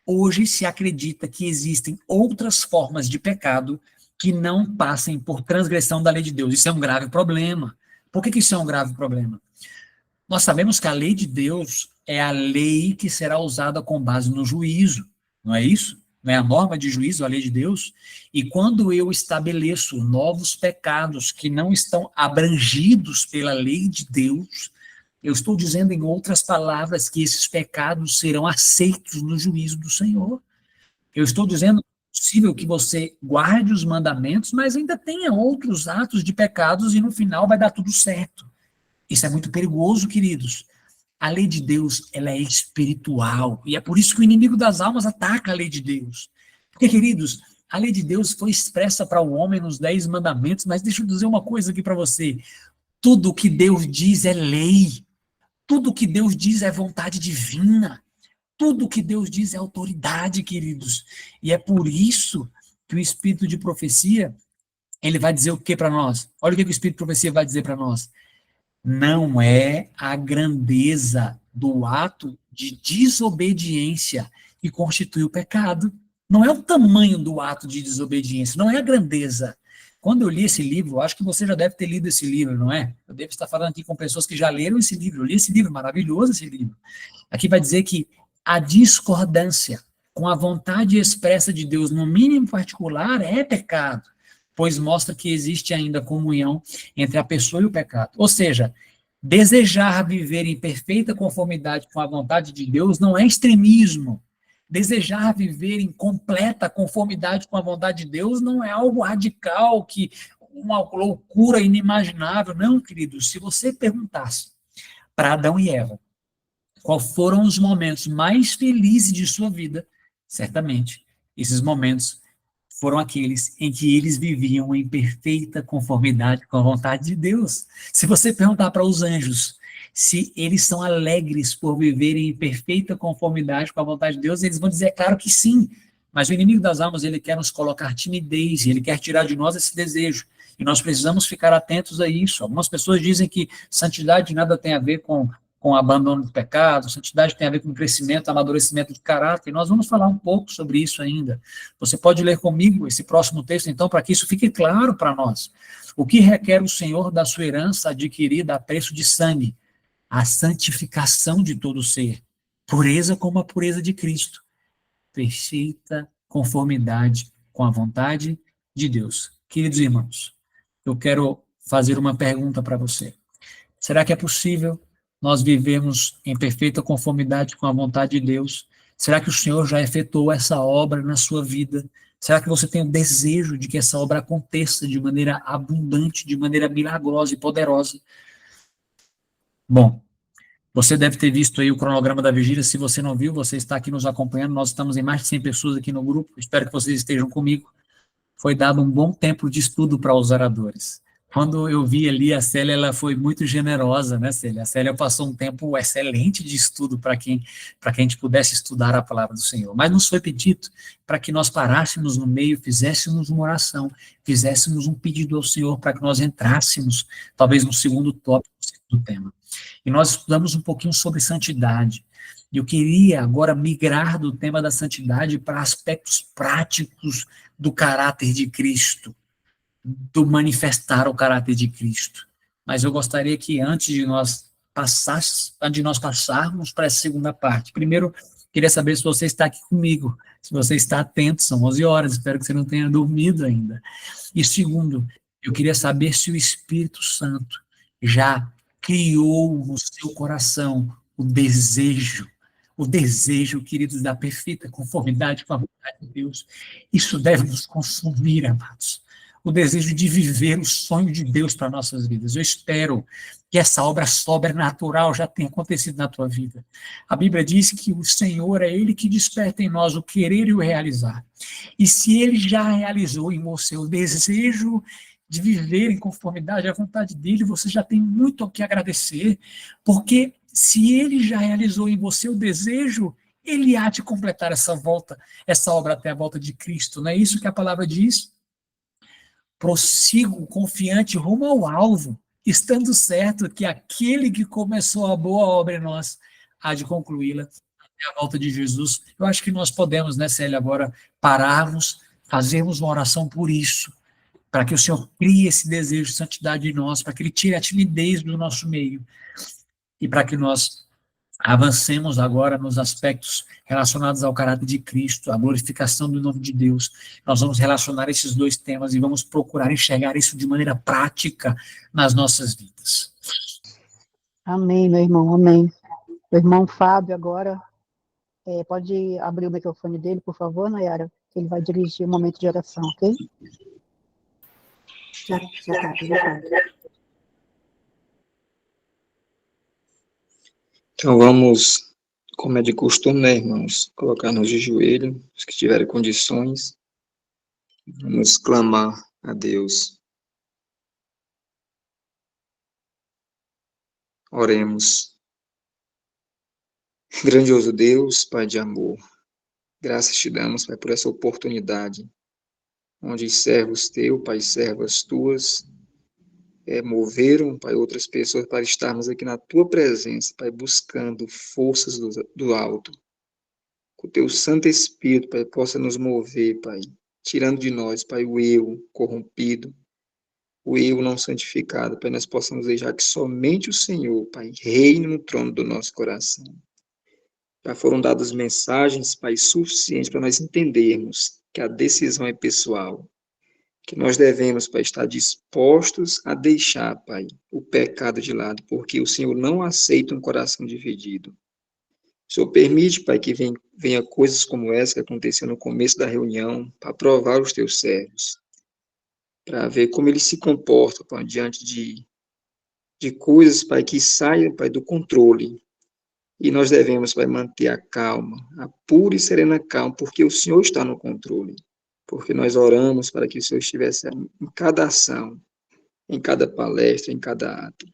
hoje se acredita que existem outras formas de pecado que não passem por transgressão da lei de Deus. Isso é um grave problema. Por que isso é um grave problema? Nós sabemos que a lei de Deus é a lei que será usada com base no juízo, não é isso? Não é a norma de juízo, a lei de Deus? E quando eu estabeleço novos pecados que não estão abrangidos pela lei de Deus, eu estou dizendo, em outras palavras, que esses pecados serão aceitos no juízo do Senhor. Eu estou dizendo que é possível que você guarde os mandamentos, mas ainda tenha outros atos de pecados e no final vai dar tudo certo. Isso é muito perigoso, queridos. A lei de Deus, ela é espiritual, e é por isso que o inimigo das almas ataca a lei de Deus. Porque, queridos, a lei de Deus foi expressa para o homem nos 10 mandamentos, mas deixa eu dizer uma coisa aqui para você. Tudo que Deus diz é lei. Tudo que Deus diz é vontade divina. Tudo que Deus diz é autoridade, queridos. E é por isso que o Espírito de Profecia, ele vai dizer o que para nós? Olha o que o Espírito de Profecia vai dizer para nós. Não é a grandeza do ato de desobediência que constitui o pecado. Não é o tamanho do ato de desobediência, não é a grandeza. Quando eu li esse livro, acho que você já deve ter lido esse livro, não é? Eu devo estar falando aqui com pessoas que já leram esse livro. Eu li esse livro, maravilhoso esse livro. Aqui vai dizer que a discordância com a vontade expressa de Deus, no mínimo particular, é pecado, pois mostra que existe ainda comunhão entre a pessoa e o pecado. Ou seja, desejar viver em perfeita conformidade com a vontade de Deus não é extremismo. Desejar viver em completa conformidade com a vontade de Deus não é algo radical, que uma loucura inimaginável. Não, queridos, se você perguntasse para Adão e Eva quais foram os momentos mais felizes de sua vida, certamente esses momentos foram aqueles em que eles viviam em perfeita conformidade com a vontade de Deus. Se você perguntar para os anjos se eles são alegres por viverem em perfeita conformidade com a vontade de Deus, eles vão dizer, claro que sim, mas o inimigo das almas, ele quer nos colocar timidez, ele quer tirar de nós esse desejo, e nós precisamos ficar atentos a isso. Algumas pessoas dizem que santidade nada tem a ver com abandono do pecado, santidade tem a ver com crescimento, amadurecimento de caráter, e nós vamos falar um pouco sobre isso ainda. Você pode ler comigo esse próximo texto, então, para que isso fique claro para nós. O que requer o Senhor da sua herança adquirida a preço de sangue? A santificação de todo ser, pureza como a pureza de Cristo, perfeita conformidade com a vontade de Deus. Queridos irmãos, eu quero fazer uma pergunta para você. Será que é possível nós vivermos em perfeita conformidade com a vontade de Deus? Será que o Senhor já efetuou essa obra na sua vida? Será que você tem o desejo de que essa obra aconteça de maneira abundante, de maneira milagrosa e poderosa? Bom, você deve ter visto aí o cronograma da vigília. Se você não viu, você está aqui nos acompanhando. Nós estamos em mais de 100 pessoas aqui no grupo. Espero que vocês estejam comigo. Foi dado um bom tempo de estudo para os oradores. Quando eu vi ali a Célia, ela foi muito generosa, né, Célia? A Célia passou um tempo excelente de estudo para que a gente pudesse estudar a palavra do Senhor. Mas nos foi pedido para que nós parássemos no meio, fizéssemos uma oração, fizéssemos um pedido ao Senhor para que nós entrássemos, talvez no segundo tópico, no segundo tema. E nós estudamos um pouquinho sobre santidade. E eu queria agora migrar do tema da santidade para aspectos práticos do caráter de Cristo, do manifestar o caráter de Cristo. Mas eu gostaria que antes de nós passarmos para a segunda parte, primeiro, queria saber se você está aqui comigo, se você está atento, são 11 horas, espero que você não tenha dormido ainda. E segundo, eu queria saber se o Espírito Santo já criou no seu coração o desejo, queridos, da perfeita conformidade com a vontade de Deus. Isso deve nos consumir, amados. O desejo de viver o sonho de Deus para nossas vidas. Eu espero que essa obra sobrenatural já tenha acontecido na tua vida. A Bíblia diz que o Senhor é Ele que desperta em nós o querer e o realizar. E se Ele já realizou em você o desejo de viver em conformidade à vontade dele, você já tem muito o que agradecer, porque se ele já realizou em você o desejo, Ele há de completar essa volta, essa obra até a volta de Cristo. Não é isso que a palavra diz? Prossigo confiante rumo ao alvo, estando certo que aquele que começou a boa obra em nós há de concluí-la até a volta de Jesus. Eu acho que nós podemos, né, Célia, agora pararmos, fazermos uma oração por isso, para que o Senhor crie esse desejo de santidade em nós, para que Ele tire a timidez do nosso meio, e para que nós avancemos agora nos aspectos relacionados ao caráter de Cristo, a glorificação do nome de Deus. Nós vamos relacionar esses dois temas e vamos procurar enxergar isso de maneira prática nas nossas vidas. Amém, meu irmão, amém. O irmão Fábio agora, pode abrir o microfone dele, por favor, Nayara? Ele vai dirigir um momento de oração, ok? Já tá, já. Então vamos, como é de costume, né, irmãos, colocar-nos de joelho, os que tiverem condições, vamos clamar a Deus. Oremos. Grandioso Deus, Pai de amor, graças te damos, Pai, por essa oportunidade, onde servos teu, Pai, servas tuas, moveram, Pai, outras pessoas para estarmos aqui na tua presença, Pai, buscando forças do alto. Que o teu Santo Espírito, Pai, possa nos mover, Pai, tirando de nós, Pai, o eu corrompido, o eu não santificado, Pai, nós possamos deixar que somente o Senhor, Pai, reine no trono do nosso coração. Já foram dadas mensagens, Pai, suficientes para nós entendermos que a decisão é pessoal, que nós devemos, Pai, estar dispostos a deixar, Pai, o pecado de lado, porque o Senhor não aceita um coração dividido. O Senhor permite, Pai, que venha coisas como essa que aconteceu no começo da reunião, para provar os teus servos, para ver como eles se comportam, Pai, diante de coisas, Pai, que saiam, Pai, do controle. E nós devemos, Pai, manter a calma, a pura e serena calma, porque o Senhor está no controle. Porque nós oramos para que o Senhor estivesse em cada ação, em cada palestra, em cada ato.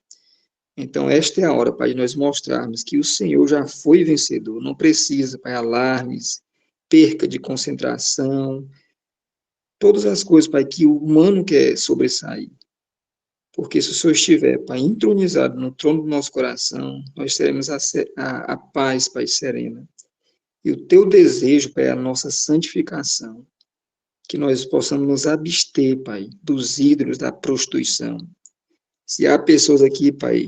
Então, esta é a hora, Pai, de nós mostrarmos que o Senhor já foi vencedor. Não precisa, Pai, alarmes, perca de concentração, todas as coisas, Pai, que o humano quer sobressair. Porque se o Senhor estiver, Pai, entronizado no trono do nosso coração, nós teremos a paz, Pai, serena. E o teu desejo, Pai, é a nossa santificação. Que nós possamos nos abster, Pai, dos ídolos da prostituição. Se há pessoas aqui, Pai,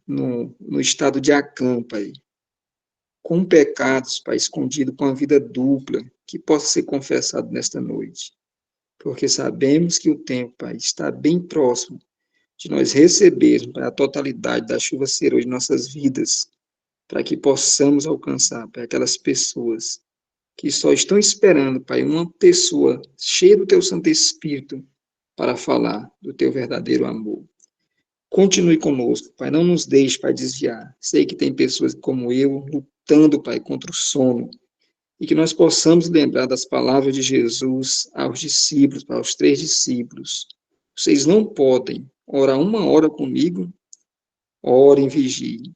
no estado de Acã, Pai, com pecados, Pai, escondido com a vida dupla, que possa ser confessado nesta noite. Porque sabemos que o tempo, Pai, está bem próximo de nós recebermos, Pai, a totalidade da chuva serôdia de nossas vidas, para que possamos alcançar, Pai, aquelas pessoas que só estão esperando, Pai, uma pessoa cheia do teu Santo Espírito para falar do teu verdadeiro amor. Continue conosco, Pai, não nos deixe, Pai, desviar. Sei que tem pessoas como eu lutando, Pai, contra o sono, e que nós possamos lembrar das palavras de Jesus aos discípulos, para os 3 discípulos. Vocês não podem orar 1 hora comigo, orem, vigiem.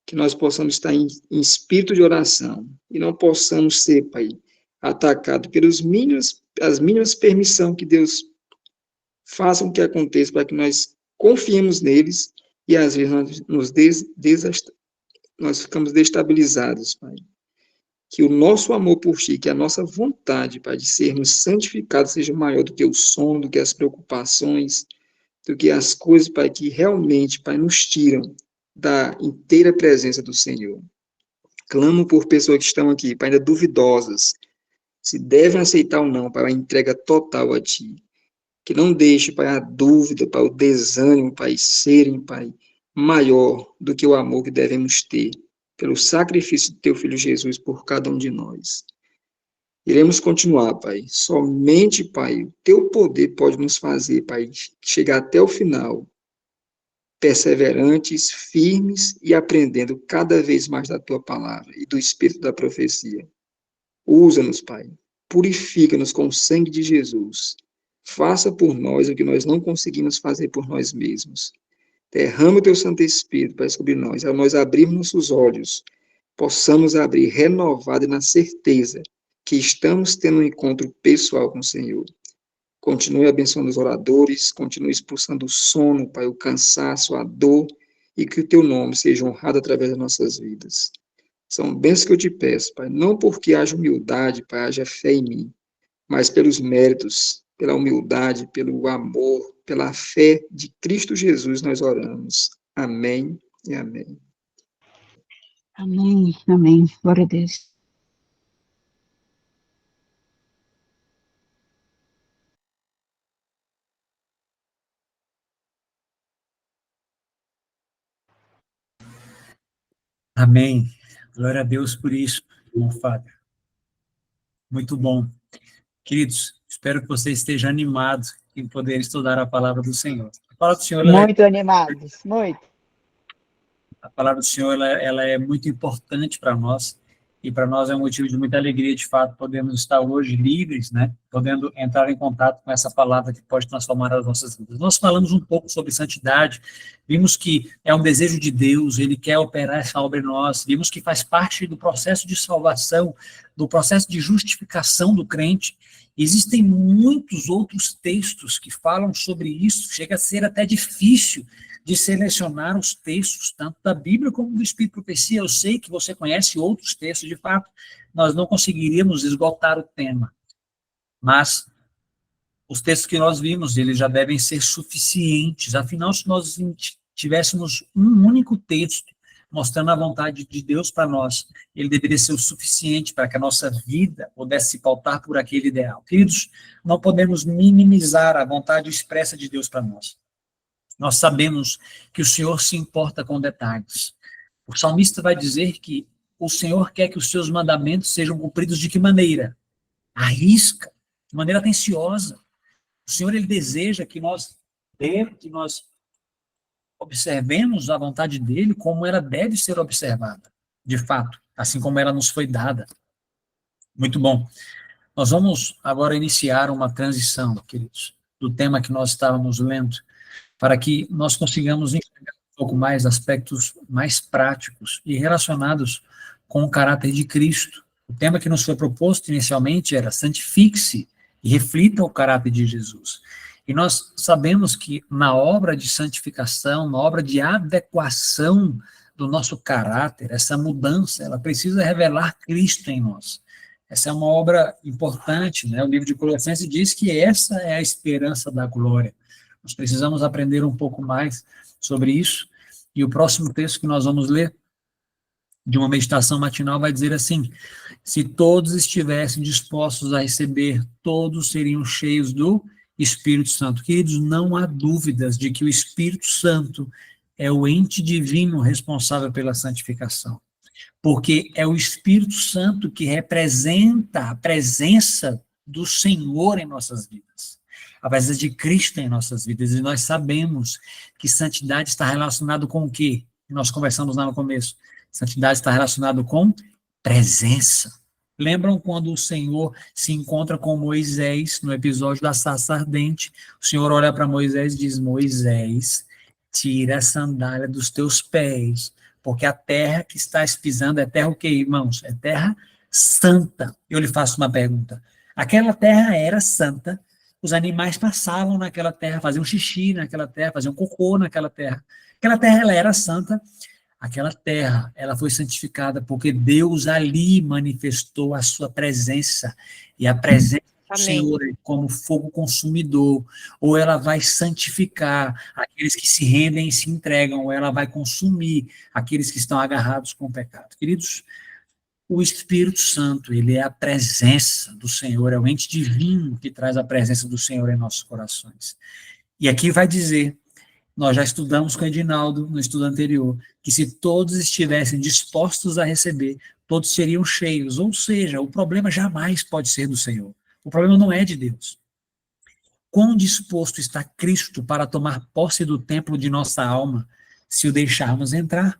Que nós possamos estar em espírito de oração e não possamos ser, Pai, atacados pelas mínimas permissões que Deus faça com que aconteça, para que nós confiemos neles e às vezes nós ficamos destabilizados, Pai. Que o nosso amor por Ti, que a nossa vontade, Pai, de sermos santificados seja maior do que o sono, do que as preocupações, do que as coisas, Pai, que realmente, Pai, nos tiram da inteira presença do Senhor. Clamo por pessoas que estão aqui, Pai, ainda duvidosas, se devem aceitar ou não, Pai, a entrega total a Ti. Que não deixe, Pai, a dúvida, Pai, o desânimo, Pai, serem, Pai, maior do que o amor que devemos ter pelo sacrifício do Teu Filho Jesus por cada um de nós. Iremos continuar, Pai. Somente, Pai, o Teu poder pode nos fazer, Pai, chegar até o final, perseverantes, firmes e aprendendo cada vez mais da Tua palavra e do Espírito da profecia. Usa-nos, Pai. Purifica-nos com o sangue de Jesus. Faça por nós o que nós não conseguimos fazer por nós mesmos. Derrama o Teu Santo Espírito, Pai, sobre nós, ao nós abrirmos nossos olhos possamos abrir renovado e na certeza que estamos tendo um encontro pessoal com o Senhor. Continue abençoando os oradores, continue expulsando o sono, Pai, o cansaço, a dor, e que o teu nome seja honrado através das nossas vidas. São bênçãos que eu te peço, Pai, não porque haja humildade, Pai, haja fé em mim, mas pelos méritos, pela humildade, pelo amor, pela fé de Cristo Jesus nós oramos. Amém e amém. Amém, amém. Glória a Deus. Amém. Glória a Deus por isso, irmão Fábio. Muito bom. Queridos, espero que você esteja animado em poder estudar a palavra do Senhor. A palavra do Senhor, Muito animados, muito. a palavra do Senhor ela é muito importante para nós, e para nós é um motivo de muita alegria, de fato, podemos estar hoje livres, né, podendo entrar em contato com essa palavra que pode transformar as nossas vidas. Nós falamos um pouco sobre santidade, vimos que é um desejo de Deus, Ele quer operar essa obra em nós, vimos que faz parte do processo de salvação, do processo de justificação do crente. Existem muitos outros textos que falam sobre isso, chega a ser até difícil de selecionar os textos, tanto da Bíblia como do Espírito e Profecia. Eu sei que você conhece outros textos, de fato, nós não conseguiríamos esgotar o tema, mas os textos que nós vimos, eles já devem ser suficientes. Afinal, se nós tivéssemos um único texto mostrando a vontade de Deus para nós, ele deveria ser o suficiente para que a nossa vida pudesse se pautar por aquele ideal. Queridos, não podemos minimizar a vontade expressa de Deus para nós. Nós sabemos que o Senhor se importa com detalhes. O salmista vai dizer que o Senhor quer que os seus mandamentos sejam cumpridos de que maneira? À risca, de maneira atenciosa. O Senhor, ele deseja que nós observemos a vontade dele como ela deve ser observada, de fato, assim como ela nos foi dada. Muito bom. Nós vamos agora iniciar uma transição, queridos, do tema que nós estávamos lendo, para que nós consigamos enxergar um pouco mais aspectos mais práticos e relacionados com o caráter de Cristo. O tema que nos foi proposto inicialmente era santifique-se e reflita o caráter de Jesus. E nós sabemos que na obra de santificação, na obra de adequação do nosso caráter, essa mudança, ela precisa revelar Cristo em nós. Essa é uma obra importante, né? O livro de Colossenses diz que essa é a esperança da glória. Nós precisamos aprender um pouco mais sobre isso. E o próximo texto que nós vamos ler, de uma meditação matinal, vai dizer assim: se todos estivessem dispostos a receber, todos seriam cheios do Espírito Santo. Queridos, não há dúvidas de que o Espírito Santo é o ente divino responsável pela santificação. Porque é o Espírito Santo que representa a presença do Senhor em nossas vidas, a presença de Cristo em nossas vidas, e nós sabemos que santidade está relacionado com o quê? Nós conversamos lá no começo. Santidade está relacionado com presença. Lembram quando o Senhor se encontra com Moisés, no episódio da sarça ardente? O Senhor olha para Moisés e diz: Moisés, tira a sandália dos teus pés, porque a terra que estás pisando é terra o quê, irmãos? É terra santa. Eu lhe faço uma pergunta. Aquela terra era santa, os animais passavam naquela terra, faziam xixi naquela terra, faziam cocô naquela terra. Aquela terra, ela era santa. Aquela terra, ela foi santificada porque Deus ali manifestou a sua presença. E a presença do Senhor é como fogo consumidor. Ou ela vai santificar aqueles que se rendem e se entregam, ou ela vai consumir aqueles que estão agarrados com o pecado. Queridos, o Espírito Santo, ele é a presença do Senhor, é o ente divino que traz a presença do Senhor em nossos corações. E aqui vai dizer, nós já estudamos com o Edinaldo no estudo anterior, que se todos estivessem dispostos a receber, todos seriam cheios. Ou seja, o problema jamais pode ser do Senhor. O problema não é de Deus. Quão disposto está Cristo para tomar posse do templo de nossa alma, se o deixarmos entrar?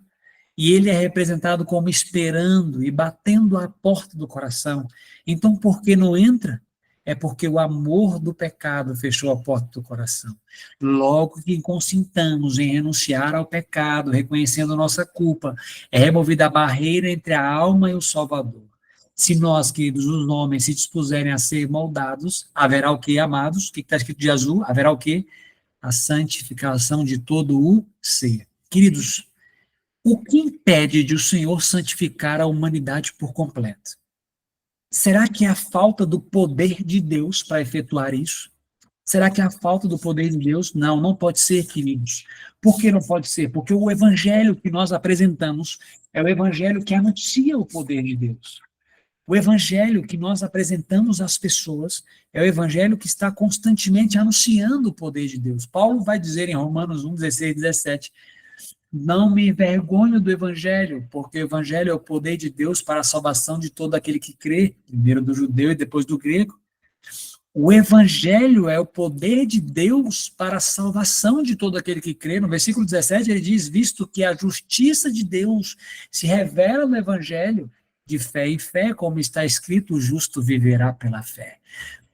E ele é representado como esperando e batendo à porta do coração. Então, por que não entra? é porque o amor do pecado fechou a porta do coração. Logo que consintamos em renunciar ao pecado, reconhecendo nossa culpa, é removida a barreira entre a alma e o Salvador. Se nós, queridos, os homens, se dispuserem a ser moldados, haverá o quê, amados? O que está escrito de azul? Haverá o quê? A santificação de todo o ser. Queridos, o que impede de o Senhor santificar a humanidade por completo? Será que é a falta do poder de Deus para efetuar isso? Será que é a falta do poder de Deus? Não, não pode ser, queridos. Por que não pode ser? Porque o evangelho que nós apresentamos é o evangelho que anuncia o poder de Deus. O evangelho que nós apresentamos às pessoas é o evangelho que está constantemente anunciando o poder de Deus. Paulo vai dizer em Romanos 1, 16, 17, não me envergonho do evangelho, porque o evangelho é o poder de Deus para a salvação de todo aquele que crê, primeiro do judeu e depois do grego. O evangelho é o poder de Deus para a salvação de todo aquele que crê. No versículo 17 ele diz, visto que a justiça de Deus se revela no evangelho, de fé em fé, como está escrito, o justo viverá pela fé.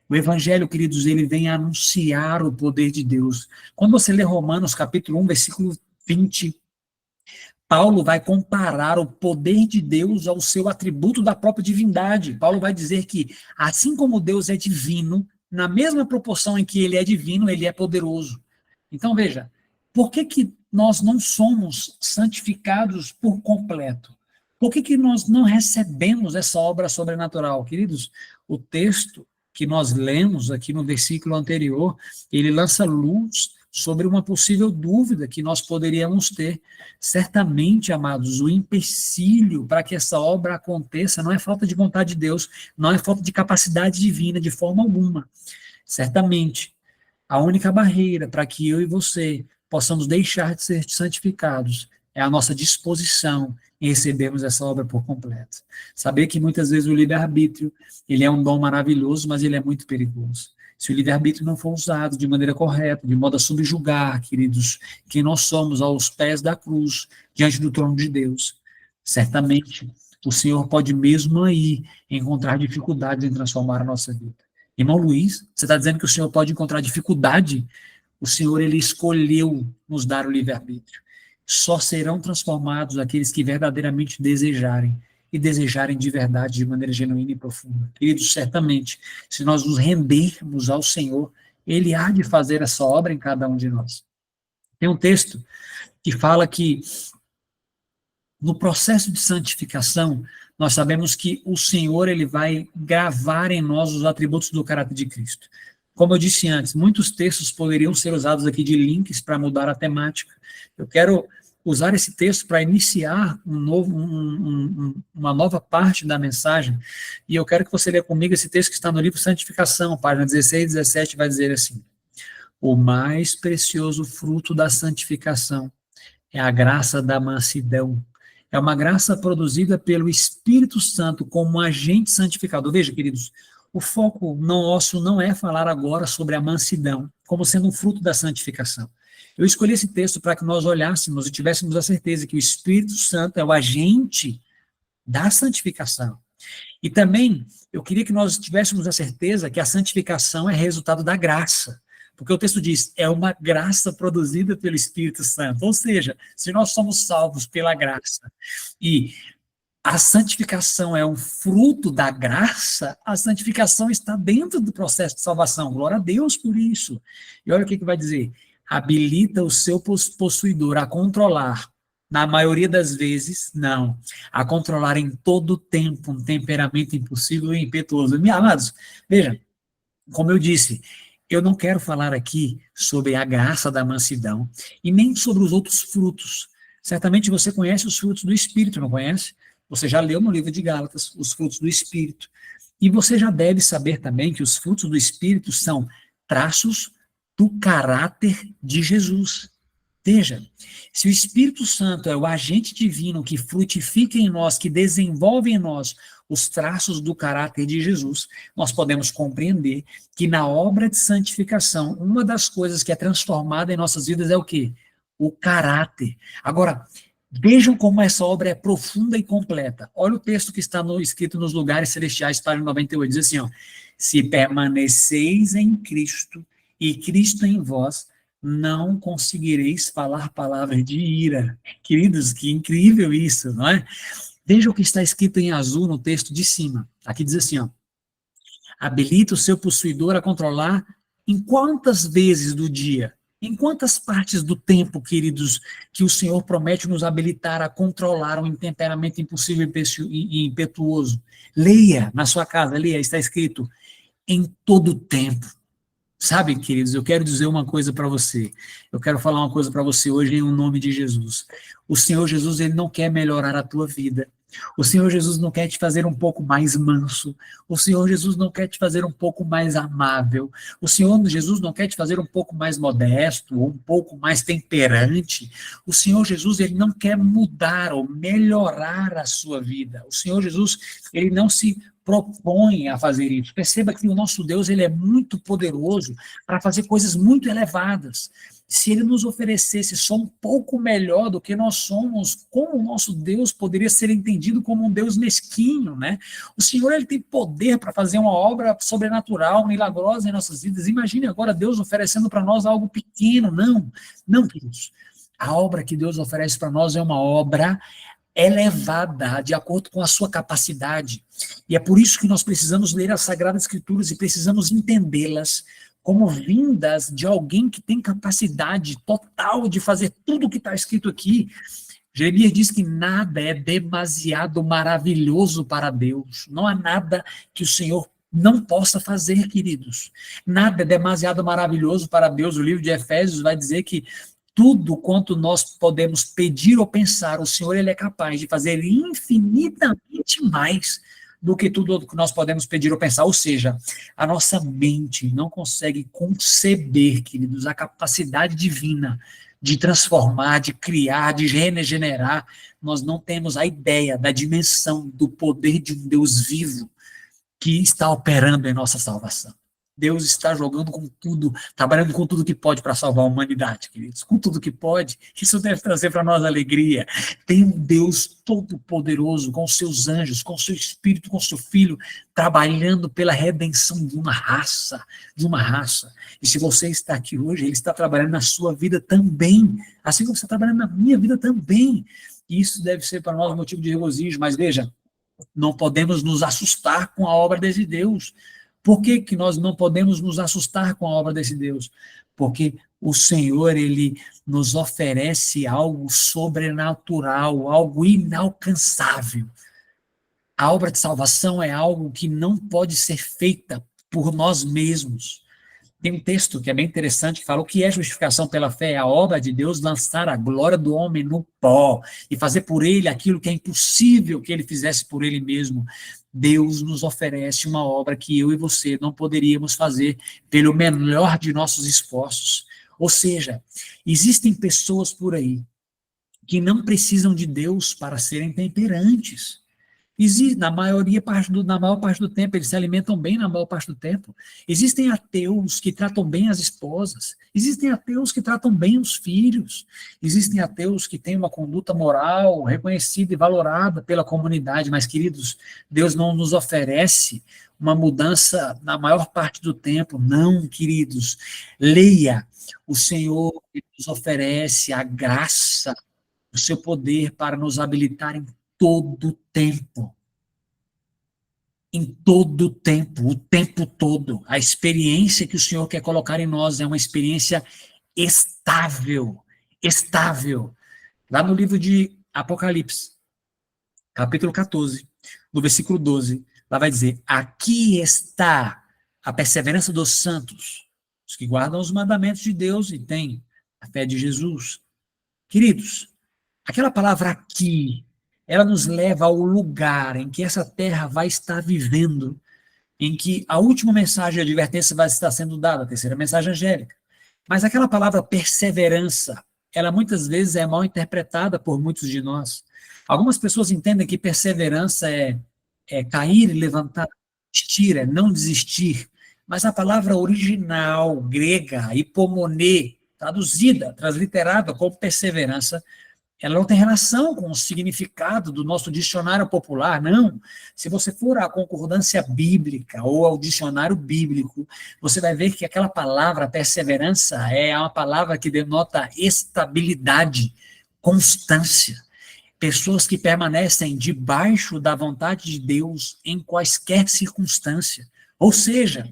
O evangelho, queridos, ele vem anunciar o poder de Deus. Quando você lê Romanos capítulo 1, versículo 20, Paulo vai comparar o poder de Deus ao seu atributo da própria divindade. Paulo vai dizer que, assim como Deus é divino, na mesma proporção em que ele é divino, ele é poderoso. Então, veja, por que nós não somos santificados por completo? Por que nós não recebemos essa obra sobrenatural? Queridos, o texto que nós lemos aqui no versículo anterior, ele lança luz sobre uma possível dúvida que nós poderíamos ter. Certamente, amados, o empecilho para que essa obra aconteça não é falta de vontade de Deus, não é falta de capacidade divina de forma alguma. Certamente, a única barreira para que eu e você possamos deixar de ser santificados é a nossa disposição em recebermos essa obra por completo. Saber que muitas vezes o livre-arbítrio, ele é um dom maravilhoso, mas ele é muito perigoso. Se o livre-arbítrio não for usado de maneira correta, de modo a subjugar, queridos, quem nós somos aos pés da cruz, diante do trono de Deus, certamente o Senhor pode mesmo aí encontrar dificuldades em transformar a nossa vida. Irmão Luiz, você está dizendo que o Senhor pode encontrar dificuldade? O Senhor, ele escolheu nos dar o livre-arbítrio. Só serão transformados aqueles que verdadeiramente desejarem, e desejarem de verdade, de maneira genuína e profunda. Queridos, certamente, se nós nos rendermos ao Senhor, Ele há de fazer essa obra em cada um de nós. Tem um texto que fala que, no processo de santificação, nós sabemos que o Senhor, ele vai gravar em nós os atributos do caráter de Cristo. Como eu disse antes, muitos textos poderiam ser usados aqui de links para mudar a temática. Eu quero usar esse texto para iniciar uma nova parte da mensagem, e eu quero que você leia comigo esse texto que está no livro Santificação, página 16 e 17, vai dizer assim: o mais precioso fruto da santificação é a graça da mansidão. É uma graça produzida pelo Espírito Santo como um agente santificador. Veja, queridos, o foco nosso não é falar agora sobre a mansidão como sendo um fruto da santificação. Eu escolhi esse texto para que nós olhássemos e tivéssemos a certeza que o Espírito Santo é o agente da santificação. E também, eu queria que nós tivéssemos a certeza que a santificação é resultado da graça. Porque o texto diz, é uma graça produzida pelo Espírito Santo. Ou seja, se nós somos salvos pela graça e a santificação é um fruto da graça, a santificação está dentro do processo de salvação. Glória a Deus por isso. E olha o que vai dizer. Habilita o seu possuidor a controlar, na maioria das vezes, não, a controlar em todo o tempo um temperamento impossível e impetuoso. Meus amados, veja, como eu disse, eu não quero falar aqui sobre a graça da mansidão e nem sobre os outros frutos. Certamente você conhece os frutos do Espírito, não conhece? Você já leu no livro de Gálatas os frutos do Espírito. E você já deve saber também que os frutos do Espírito são traços do caráter de Jesus. Veja, se o Espírito Santo é o agente divino que frutifica em nós, que desenvolve em nós os traços do caráter de Jesus, nós podemos compreender que na obra de santificação, uma das coisas que é transformada em nossas vidas é o quê? O caráter. Agora, Vejam como essa obra é profunda e completa. Olha o texto que está escrito nos lugares celestiais, página 98, diz assim, ó, se permaneceis em Cristo e Cristo em vós, não conseguireis falar palavras de ira. Queridos, que incrível isso, não é? Veja o que está escrito em azul no texto de cima. Aqui diz assim, ó, habilita o seu possuidor a controlar em quantas vezes do dia, em quantas partes do tempo, queridos, que o Senhor promete nos habilitar a controlar um temperamento impulsivo e impetuoso. Leia na sua casa, leia, está escrito, em todo tempo. Sabe, queridos, eu quero dizer uma coisa para você. Eu quero falar uma coisa para você hoje em nome de Jesus. O Senhor Jesus, ele não quer melhorar a tua vida. O Senhor Jesus não quer te fazer um pouco mais manso. O Senhor Jesus não quer te fazer um pouco mais amável. O Senhor Jesus não quer te fazer um pouco mais modesto ou um pouco mais temperante. O Senhor Jesus, ele não quer mudar ou melhorar a sua vida. O Senhor Jesus, ele não se propõe a fazer isso. Perceba que o nosso Deus, ele é muito poderoso para fazer coisas muito elevadas. Se ele nos oferecesse só um pouco melhor do que nós somos, como o nosso Deus poderia ser entendido como um Deus mesquinho, né? O Senhor, ele tem poder para fazer uma obra sobrenatural, milagrosa em nossas vidas. Imagine agora Deus oferecendo para nós algo pequeno. Não, queridos. A obra que Deus oferece para nós é uma obra elevada, de acordo com a sua capacidade. E é por isso que nós precisamos ler as Sagradas Escrituras e precisamos entendê-las como vindas de alguém que tem capacidade total de fazer tudo o que está escrito aqui. Jeremias diz que nada é demasiado maravilhoso para Deus. Não há nada que o Senhor não possa fazer, queridos. Nada é demasiado maravilhoso para Deus. O livro de Efésios vai dizer que tudo quanto nós podemos pedir ou pensar, o Senhor, ele é capaz de fazer infinitamente mais do que tudo que nós podemos pedir ou pensar. Ou seja, a nossa mente não consegue conceber, queridos, a capacidade divina de transformar, de criar, de regenerar. Nós não temos a ideia da dimensão do poder de um Deus vivo que está operando em nossa salvação. Deus está jogando com tudo, trabalhando com tudo que pode para salvar a humanidade, queridos. Com tudo que pode, isso deve trazer para nós alegria. Tem um Deus todo-poderoso, com seus anjos, com seu Espírito, com seu Filho, trabalhando pela redenção de uma raça, E se você está aqui hoje, ele está trabalhando na sua vida também, assim como está trabalhando na minha vida também. E isso deve ser para nós um motivo de regozijo, mas veja, não podemos nos assustar com a obra desse Deus. Por que nós não podemos nos assustar com a obra desse Deus? Porque o Senhor, ele nos oferece algo sobrenatural, algo inalcançável. A obra de salvação é algo que não pode ser feita por nós mesmos. Tem um texto que é bem interessante, que fala o que é justificação pela fé, é a obra de Deus lançar a glória do homem no pó e fazer por ele aquilo que é impossível que ele fizesse por ele mesmo. Deus nos oferece uma obra que eu e você não poderíamos fazer pelo melhor de nossos esforços. Ou seja, existem pessoas por aí que não precisam de Deus para serem temperantes. Na maior parte do tempo, eles se alimentam bem na maior parte do tempo. Existem ateus que tratam bem as esposas. Existem ateus que tratam bem os filhos. Existem ateus que têm uma conduta moral reconhecida e valorada pela comunidade. Mas, queridos, Deus não nos oferece uma mudança na maior parte do tempo. Não, queridos. Leia. O Senhor nos oferece a graça, o seu poder para nos habilitar em todo o tempo. Em todo o tempo, o tempo todo. A experiência que o Senhor quer colocar em nós é uma experiência estável. Estável. Lá no livro de Apocalipse, capítulo 14, no versículo 12, lá vai dizer, aqui está a perseverança dos santos, os que guardam os mandamentos de Deus e têm a fé de Jesus. Queridos, aquela palavra aqui, ela nos leva ao lugar em que essa terra vai estar vivendo, em que a última mensagem de advertência vai estar sendo dada, a terceira mensagem angélica. Mas aquela palavra perseverança, ela muitas vezes é mal interpretada por muitos de nós. Algumas pessoas entendem que perseverança é cair e levantar, desistir, é não desistir. Mas a palavra original, grega, hipomoné, traduzida, transliterada como perseverança, Ela não tem relação com o significado do nosso dicionário popular, não. Se você for à concordância bíblica ou ao dicionário bíblico, você vai ver que aquela palavra perseverança é uma palavra que denota estabilidade, constância. Pessoas que permanecem debaixo da vontade de Deus em quaisquer circunstância. Ou seja,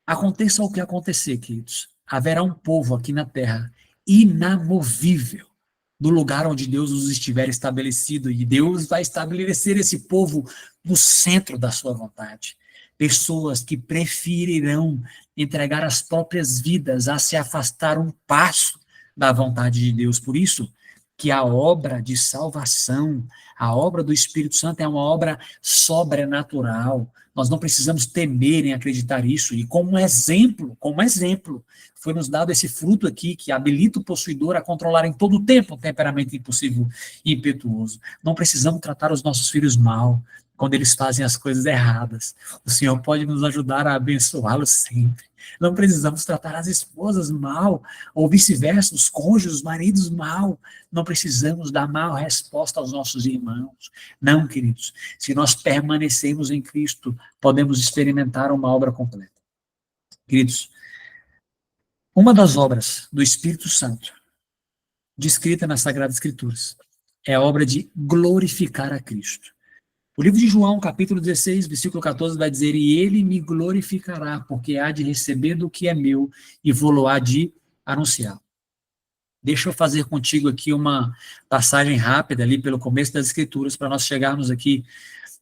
aconteça o que acontecer, queridos, haverá um povo aqui na terra inamovível do lugar onde Deus os estiver estabelecido, e Deus vai estabelecer esse povo no centro da sua vontade. Pessoas que preferirão entregar as próprias vidas a se afastar um passo da vontade de Deus. Por isso que a obra de salvação, a obra do Espírito Santo é uma obra sobrenatural. Nós não precisamos temer em acreditar isso. E como exemplo, foi nos dado esse fruto aqui que habilita o possuidor a controlar em todo o tempo um temperamento impulsivo e impetuoso. Não precisamos tratar os nossos filhos mal quando eles fazem as coisas erradas. O Senhor pode nos ajudar a abençoá-los sempre. Não precisamos tratar as esposas mal, ou vice-versa, os cônjuges, os maridos mal. Não precisamos dar mal resposta aos nossos irmãos. Não, queridos. Se nós permanecermos em Cristo, podemos experimentar uma obra completa. Queridos, uma das obras do Espírito Santo, descrita nas Sagradas Escrituras, é a obra de glorificar a Cristo. O livro de João, capítulo 16, versículo 14, vai dizer: e ele me glorificará, porque há de receber do que é meu, e vou-lo há de anunciar. Deixa eu fazer contigo aqui uma passagem rápida ali pelo começo das Escrituras, para nós chegarmos aqui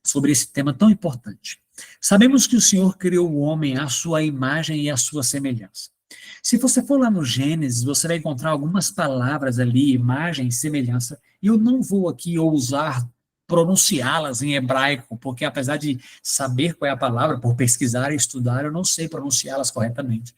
sobre esse tema tão importante. Sabemos que o Senhor criou o homem à sua imagem e à sua semelhança. Se você for lá no Gênesis, você vai encontrar algumas palavras ali, imagem e semelhança, e eu não vou aqui ousar pronunciá-las em hebraico, porque apesar de saber qual é a palavra, por pesquisar e estudar, eu não sei pronunciá-las corretamente.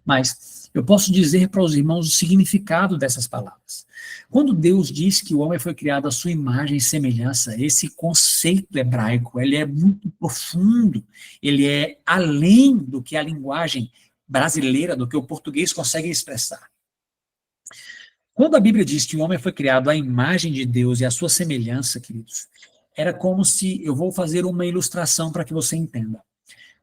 Mas eu posso dizer para os irmãos o significado dessas palavras. Quando Deus diz que o homem foi criado à sua imagem e semelhança, esse conceito hebraico, ele é muito profundo, ele é além do que a linguagem brasileira, do que o português consegue expressar. Quando a Bíblia diz que o homem foi criado à imagem de Deus e à sua semelhança, queridos, era como se, eu vou fazer uma ilustração para que você entenda.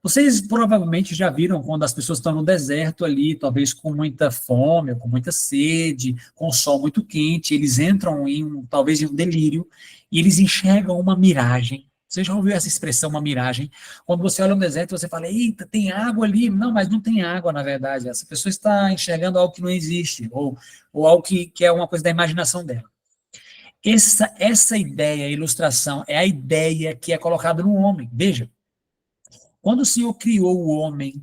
Vocês provavelmente já viram quando as pessoas estão no deserto ali, talvez com muita fome, ou com muita sede, com o sol muito quente, eles entram talvez em um delírio, e eles enxergam uma miragem. Você já ouviu essa expressão, uma miragem? Quando você olha no deserto, você fala: eita, tem água ali. Não, mas não tem água, na verdade. Essa pessoa está enxergando algo que não existe, ou algo que é uma coisa da imaginação dela. Essa ideia, ilustração, é a ideia que é colocada no homem. Veja, quando o Senhor criou o homem,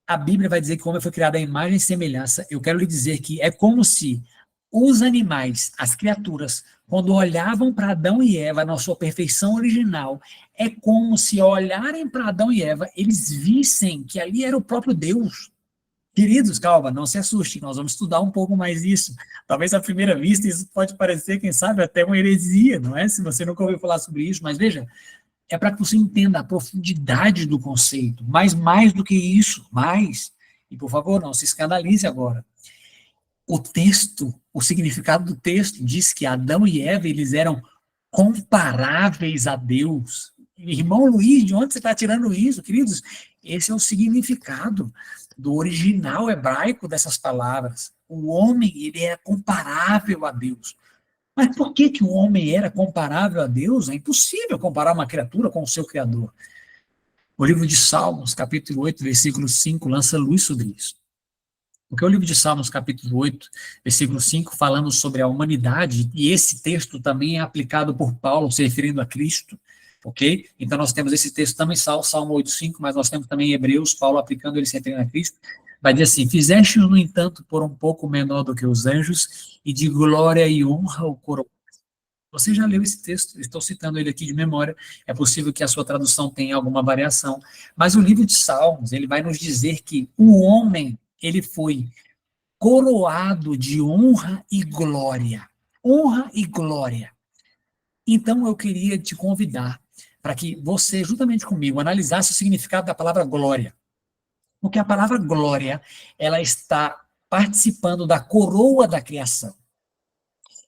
a Bíblia vai dizer que o homem foi criado à imagem e semelhança. Eu quero lhe dizer que é como se os animais, as criaturas, quando olhavam para Adão e Eva na sua perfeição original, é como se ao olharem para Adão e Eva, eles vissem que ali era o próprio Deus. Queridos, calma, não se assustem, nós vamos estudar um pouco mais isso. Talvez à primeira vista isso pode parecer, quem sabe, até uma heresia, não é? Se você nunca ouviu falar sobre isso, mas veja, é para que você entenda a profundidade do conceito, mas mais do que isso, e por favor, não se escandalize agora. O texto, o significado do texto diz que Adão e Eva, eles eram comparáveis a Deus. Irmão Luiz, de onde você está tirando isso, queridos? Esse é o significado do original hebraico dessas palavras. O homem, ele é comparável a Deus. Mas por que o homem era comparável a Deus? É impossível comparar uma criatura com o seu Criador. O livro de Salmos, capítulo 8, versículo 5, lança luz sobre isso. Porque o livro de Salmos, capítulo 8, versículo 5, falando sobre a humanidade, e esse texto também é aplicado por Paulo, se referindo a Cristo, ok? Então nós temos esse texto também, Salmo 8, 5, mas nós temos também em Hebreus, Paulo aplicando, ele se referindo a Cristo, vai dizer assim: fizeste-o, no entanto, por um pouco menor do que os anjos, e de glória e honra o coroa. Você já leu esse texto, estou citando ele aqui de memória, é possível que a sua tradução tenha alguma variação, mas o livro de Salmos, ele vai nos dizer que o homem, ele foi coroado de honra e glória. Honra e glória. Então, eu queria te convidar para que você, juntamente comigo, analisasse o significado da palavra glória. Porque a palavra glória, ela está participando da coroa da criação.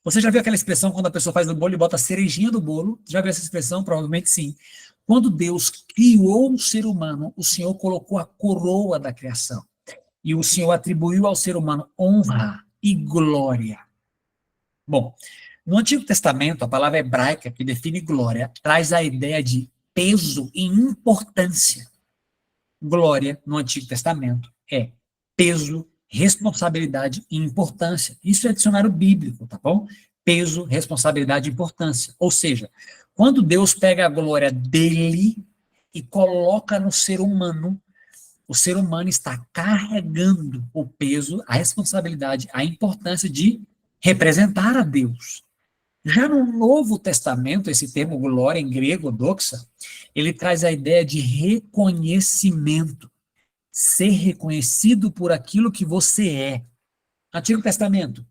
Você já viu aquela expressão quando a pessoa faz o bolo e bota a cerejinha do bolo? Já viu essa expressão? Provavelmente sim. Quando Deus criou o ser humano, o Senhor colocou a coroa da criação. E o Senhor atribuiu ao ser humano honra e glória. Bom, no Antigo Testamento, a palavra hebraica que define glória traz a ideia de peso e importância. Glória, no Antigo Testamento, é peso, responsabilidade e importância. Isso é dicionário bíblico, tá bom? Peso, responsabilidade e importância. Ou seja, quando Deus pega a glória dele e coloca no ser humano, o ser humano está carregando o peso, a responsabilidade, a importância de representar a Deus. Já no Novo Testamento, esse termo glória em grego, doxa, ele traz a ideia de reconhecimento, ser reconhecido por aquilo que você é. Antigo Testamento,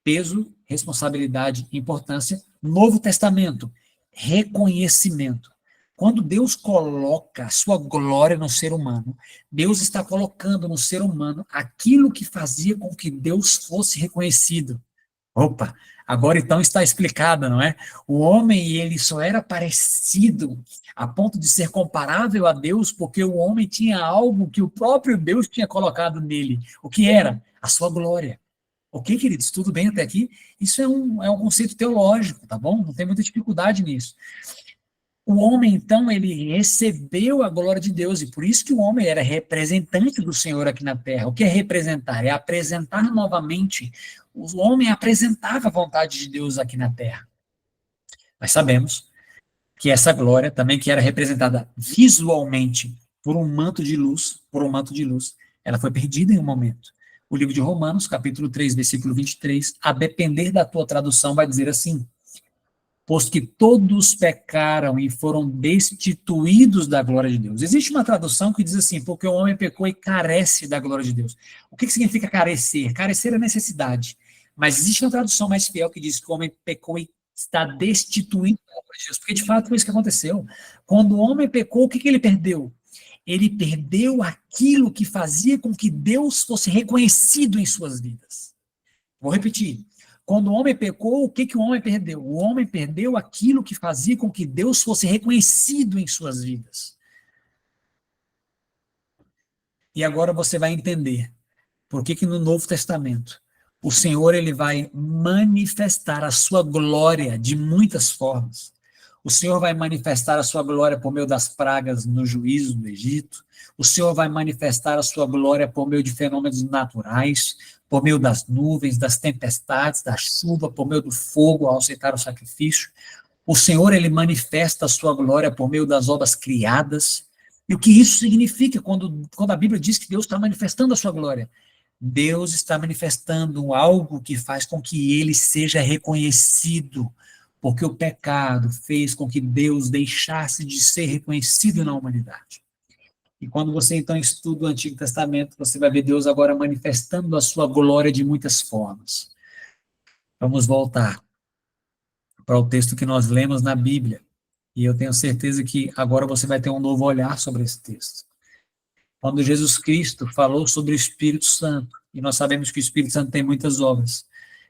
peso, responsabilidade, importância. Novo Testamento, reconhecimento. Quando Deus coloca a sua glória no ser humano, Deus está colocando no ser humano aquilo que fazia com que Deus fosse reconhecido. Opa, agora então está explicado, não é? O homem, ele só era parecido a ponto de ser comparável a Deus porque o homem tinha algo que o próprio Deus tinha colocado nele. O que era? A sua glória. Ok, queridos? Tudo bem até aqui? Isso é um conceito teológico, tá bom? Não tem muita dificuldade nisso. O homem, então, ele recebeu a glória de Deus, e por isso que o homem era representante do Senhor aqui na terra. O que é representar? É apresentar novamente. O homem apresentava a vontade de Deus aqui na terra. Nós sabemos que essa glória, também que era representada visualmente por um manto de luz, ela foi perdida em um momento. O livro de Romanos, capítulo 3, versículo 23, a depender da tua tradução, vai dizer assim: pois que todos pecaram e foram destituídos da glória de Deus. Existe uma tradução que diz assim, porque o homem pecou e carece da glória de Deus. O que significa carecer? Carecer é necessidade. Mas existe uma tradução mais fiel que diz que o homem pecou e está destituído da glória de Deus. Porque, de fato, foi isso que aconteceu. Quando o homem pecou, o que ele perdeu? Ele perdeu aquilo que fazia com que Deus fosse reconhecido em suas vidas. Vou repetir. Quando o homem pecou, o que o homem perdeu? O homem perdeu aquilo que fazia com que Deus fosse reconhecido em suas vidas. E agora você vai entender por que no Novo Testamento o Senhor ele vai manifestar a sua glória de muitas formas. O Senhor vai manifestar a sua glória por meio das pragas no juízo do Egito. O Senhor vai manifestar a sua glória por meio de fenômenos naturais, por meio das nuvens, das tempestades, da chuva, por meio do fogo ao aceitar o sacrifício. O Senhor, ele manifesta a sua glória por meio das obras criadas. E o que isso significa quando a Bíblia diz que Deus está manifestando a sua glória? Deus está manifestando algo que faz com que ele seja reconhecido, porque o pecado fez com que Deus deixasse de ser reconhecido na humanidade. E quando você então estuda o Antigo Testamento, você vai ver Deus agora manifestando a sua glória de muitas formas. Vamos voltar para o texto que nós lemos na Bíblia. E eu tenho certeza que agora você vai ter um novo olhar sobre esse texto. Quando Jesus Cristo falou sobre o Espírito Santo, e nós sabemos que o Espírito Santo tem muitas obras,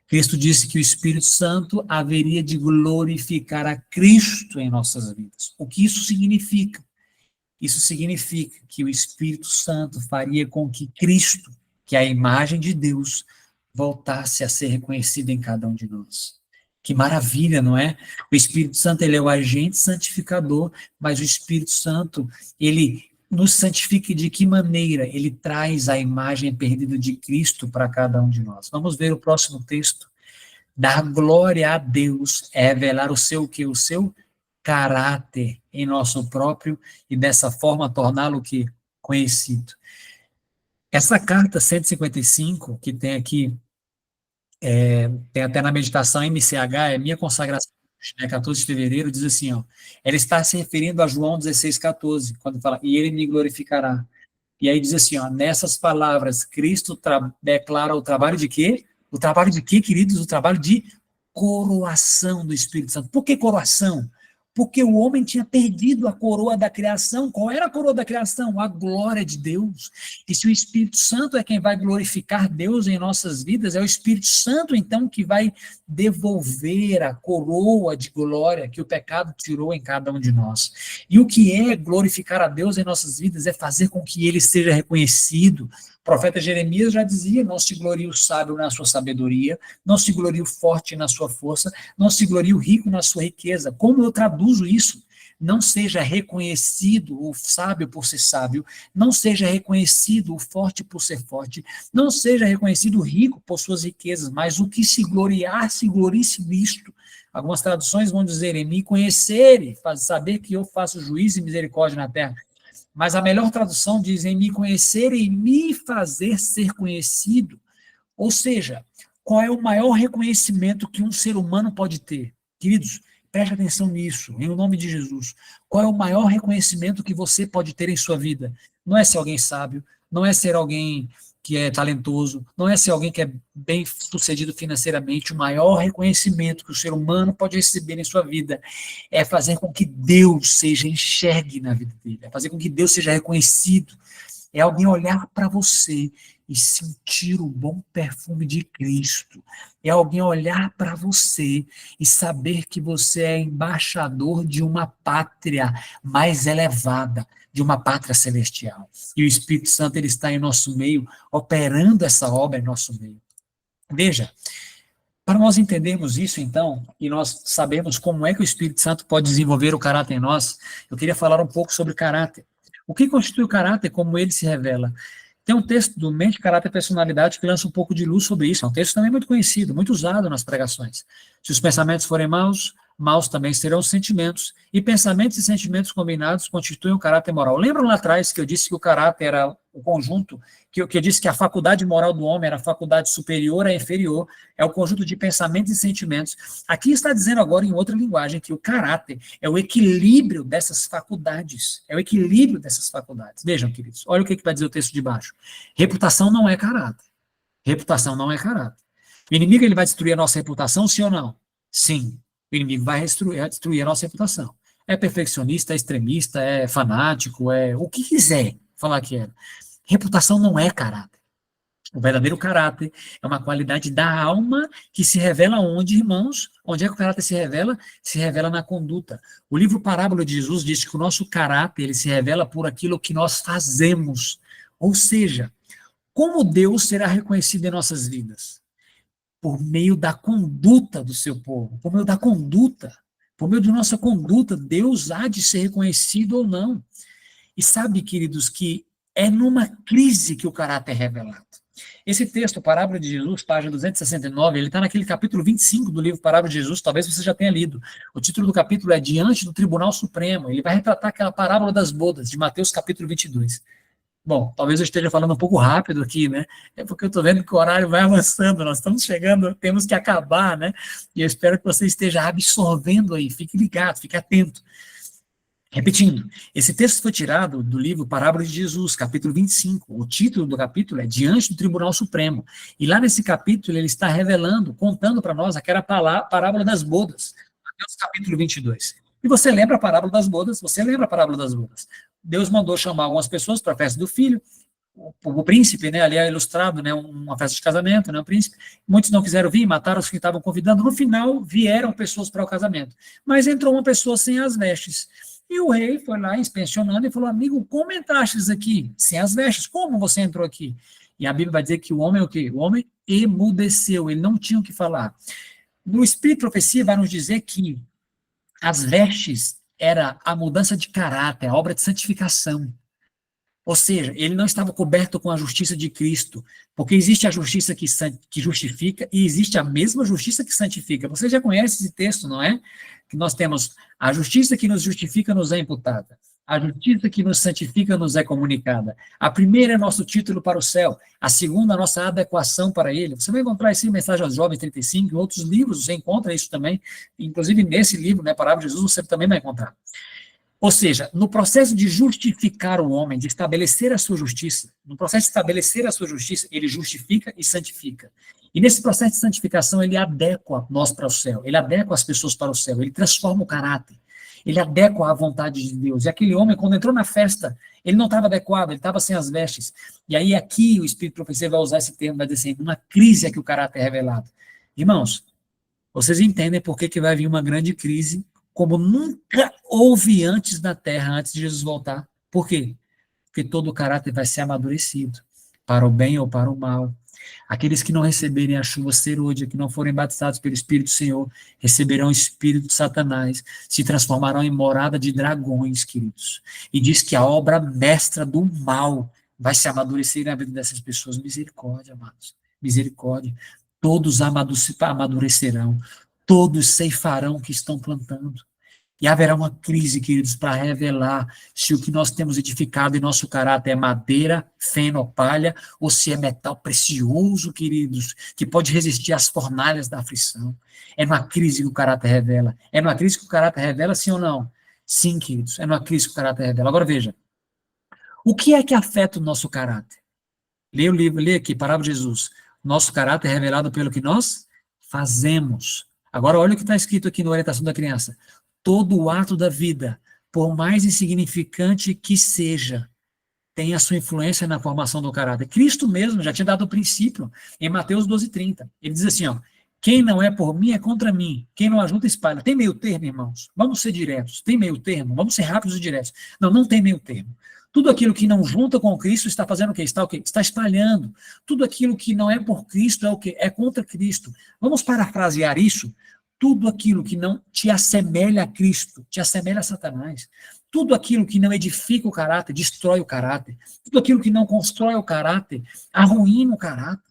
Cristo disse que o Espírito Santo haveria de glorificar a Cristo em nossas vidas. O que isso significa? Isso significa que o Espírito Santo faria com que Cristo, que é a imagem de Deus, voltasse a ser reconhecido em cada um de nós. Que maravilha, não é? O Espírito Santo, ele é o agente santificador, mas o Espírito Santo, ele nos santifica de que maneira? Ele traz a imagem perdida de Cristo para cada um de nós. Vamos ver o próximo texto. Dar glória a Deus é revelar o seu quê? O seu caráter em nosso próprio e dessa forma torná-lo que conhecido. Essa carta 155 que tem aqui, tem até na meditação MCH, é minha consagração, né, 14 de fevereiro, diz assim, ó, ela está se referindo a João 16,14, quando fala, e ele me glorificará. E aí diz assim, ó, nessas palavras, Cristo declara o trabalho de quê? O trabalho de quê, queridos? O trabalho de coroação do Espírito Santo. Por que coroação? porque o homem tinha perdido a coroa da criação. Qual era a coroa da criação? A glória de Deus. E se o Espírito Santo é quem vai glorificar Deus em nossas vidas, é o Espírito Santo, então, que vai devolver a coroa de glória que o pecado tirou em cada um de nós. E o que é glorificar a Deus em nossas vidas é fazer com que ele seja reconhecido. O profeta Jeremias já dizia: não se glorie o sábio na sua sabedoria, não se glorie o forte na sua força, não se glorie o rico na sua riqueza. Como eu traduzo isso? Não seja reconhecido o sábio por ser sábio, não seja reconhecido o forte por ser forte, não seja reconhecido o rico por suas riquezas, mas o que se gloriar, se glorie-se nisto. Algumas traduções vão dizer: em me conhecer e saber que eu faço juízo e misericórdia na terra. Mas a melhor tradução diz: em me conhecer e me fazer ser conhecido. Ou seja, qual é o maior reconhecimento que um ser humano pode ter? Queridos, preste atenção nisso, em nome de Jesus. Qual é o maior reconhecimento que você pode ter em sua vida? Não é ser alguém sábio, não é ser alguém que é talentoso, não é ser alguém que é bem sucedido financeiramente. O maior reconhecimento que o ser humano pode receber em sua vida é fazer com que Deus seja enxergue na vida dele, é fazer com que Deus seja reconhecido, é alguém olhar para você e sentir o bom perfume de Cristo, é alguém olhar para você e saber que você é embaixador de uma pátria mais elevada, de uma pátria celestial. E o Espírito Santo, ele está em nosso meio, operando essa obra em nosso meio. Veja, para nós entendermos isso, então, e nós sabermos como é que o Espírito Santo pode desenvolver o caráter em nós, eu queria falar um pouco sobre caráter. O que constitui o caráter, como ele se revela? Tem um texto do Mente, Caráter e Personalidade que lança um pouco de luz sobre isso. É um texto também muito conhecido, muito usado nas pregações. Se os pensamentos forem maus, maus também serão os sentimentos. E pensamentos e sentimentos combinados constituem o caráter moral. Lembram lá atrás que eu disse que o caráter era o conjunto, que eu disse que a faculdade moral do homem era a faculdade superior à inferior, é o conjunto de pensamentos e sentimentos. Aqui está dizendo agora, em outra linguagem, que o caráter é o equilíbrio dessas faculdades. É o equilíbrio dessas faculdades. Vejam, queridos, olha o que vai dizer o texto de baixo. Reputação não é caráter. Reputação não é caráter. O inimigo, ele vai destruir a nossa reputação, sim ou não? Sim. O inimigo vai destruir a nossa reputação. É perfeccionista, é extremista, é fanático, é o que quiser falar que é. Reputação não é caráter. O verdadeiro caráter é uma qualidade da alma que se revela onde, irmãos? Onde é que o caráter se revela? Se revela na conduta. O livro Parábola de Jesus diz que o nosso caráter, ele se revela por aquilo que nós fazemos. Ou seja, como Deus será reconhecido em nossas vidas? Por meio da conduta do seu povo, por meio da conduta, por meio de nossa conduta, Deus há de ser reconhecido ou não. E sabe, queridos, que é numa crise que o caráter é revelado. Esse texto, Parábola de Jesus, página 269, ele está naquele capítulo 25 do livro Parábola de Jesus, talvez você já tenha lido. O título do capítulo é Diante do Tribunal Supremo. Ele vai retratar aquela parábola das bodas, de Mateus capítulo 22. Bom, talvez eu esteja falando um pouco rápido aqui, né? É porque eu estou vendo que o horário vai avançando, nós estamos chegando, temos que acabar, né? E eu espero que você esteja absorvendo aí, fique ligado, fique atento. Repetindo, esse texto foi tirado do livro Parábola de Jesus, capítulo 25. O título do capítulo é Diante do Tribunal Supremo. E lá nesse capítulo ele está revelando, contando para nós aquela parábola das bodas, Mateus capítulo 22. E você lembra a parábola das bodas? Você lembra a parábola das bodas? Deus mandou chamar algumas pessoas para a festa do filho, o príncipe, né, ali é ilustrado, né, uma festa de casamento, né, o príncipe, muitos não quiseram vir, mataram os que estavam convidando, no final vieram pessoas para o casamento, mas entrou uma pessoa sem as vestes, e o rei foi lá inspecionando e falou, amigo, como entrastes aqui, sem as vestes, como você entrou aqui? E a Bíblia vai dizer que o homem, o quê? O homem emudeceu, ele não tinha o que falar. No Espírito de Profecia vai nos dizer que as vestes era a mudança de caráter, a obra de santificação. Ou seja, ele não estava coberto com a justiça de Cristo, porque existe a justiça que justifica e existe a mesma justiça que santifica. Você já conhece esse texto, não é? Que nós temos a justiça que nos justifica nos é imputada, a justiça que nos santifica nos é comunicada. A primeira é nosso título para o céu, a segunda a nossa adequação para ele. Você vai encontrar isso em Mensagem aos Jovens 35, em outros livros você encontra isso também, inclusive nesse livro, né, Parábola de Jesus, você também vai encontrar. Ou seja, no processo de justificar o homem, de estabelecer a sua justiça, no processo de estabelecer a sua justiça, ele justifica e santifica. E nesse processo de santificação, ele adequa nós para o céu, ele adequa as pessoas para o céu, ele transforma o caráter. ele adequa à vontade de Deus. E aquele homem, quando entrou na festa, ele não estava adequado, ele estava sem as vestes. E aí aqui o Espírito de Profecia vai usar esse termo, vai dizer assim, uma crise é que o caráter é revelado. Irmãos, vocês entendem por que vai vir uma grande crise, como nunca houve antes na Terra, antes de Jesus voltar. Por quê? Porque todo o caráter vai ser amadurecido, para o bem ou para o mal. Aqueles que não receberem a chuva serôdia, que não forem batizados pelo Espírito do Senhor, receberão o Espírito de Satanás, se transformarão em morada de dragões, queridos. E diz que a obra mestra do mal vai se amadurecer na vida dessas pessoas. Misericórdia, amados. Misericórdia. Todos amadurecerão, todos ceifarão o que estão plantando. E haverá uma crise, queridos, para revelar se o que nós temos edificado em nosso caráter é madeira, feno, palha, ou se é metal precioso, queridos, que pode resistir às fornalhas da aflição. É numa crise que o caráter revela. É numa crise que o caráter revela, sim ou não? Sim, queridos, é numa crise que o caráter revela. Agora veja, o que é que afeta o nosso caráter? Leia o livro, leia aqui, Parábola de Jesus. Nosso caráter é revelado pelo que nós fazemos. Agora olha o que está escrito aqui na orientação da criança. Todo o ato da vida, por mais insignificante que seja, tem a sua influência na formação do caráter. Cristo mesmo já tinha dado o princípio em Mateus 12:30. Ele diz assim, ó, quem não é por mim é contra mim, quem não ajuda espalha. Tem meio termo, irmãos? Vamos ser diretos. Tem meio termo? Vamos ser rápidos e diretos. Não, não tem meio termo. Tudo aquilo que não junta com Cristo está fazendo o quê? Está o quê? Está espalhando. Tudo aquilo que não é por Cristo é o quê? É contra Cristo. Vamos parafrasear isso? Tudo aquilo que não te assemelha a Cristo, te assemelha a Satanás. Tudo aquilo que não edifica o caráter, destrói o caráter. Tudo aquilo que não constrói o caráter, arruína o caráter.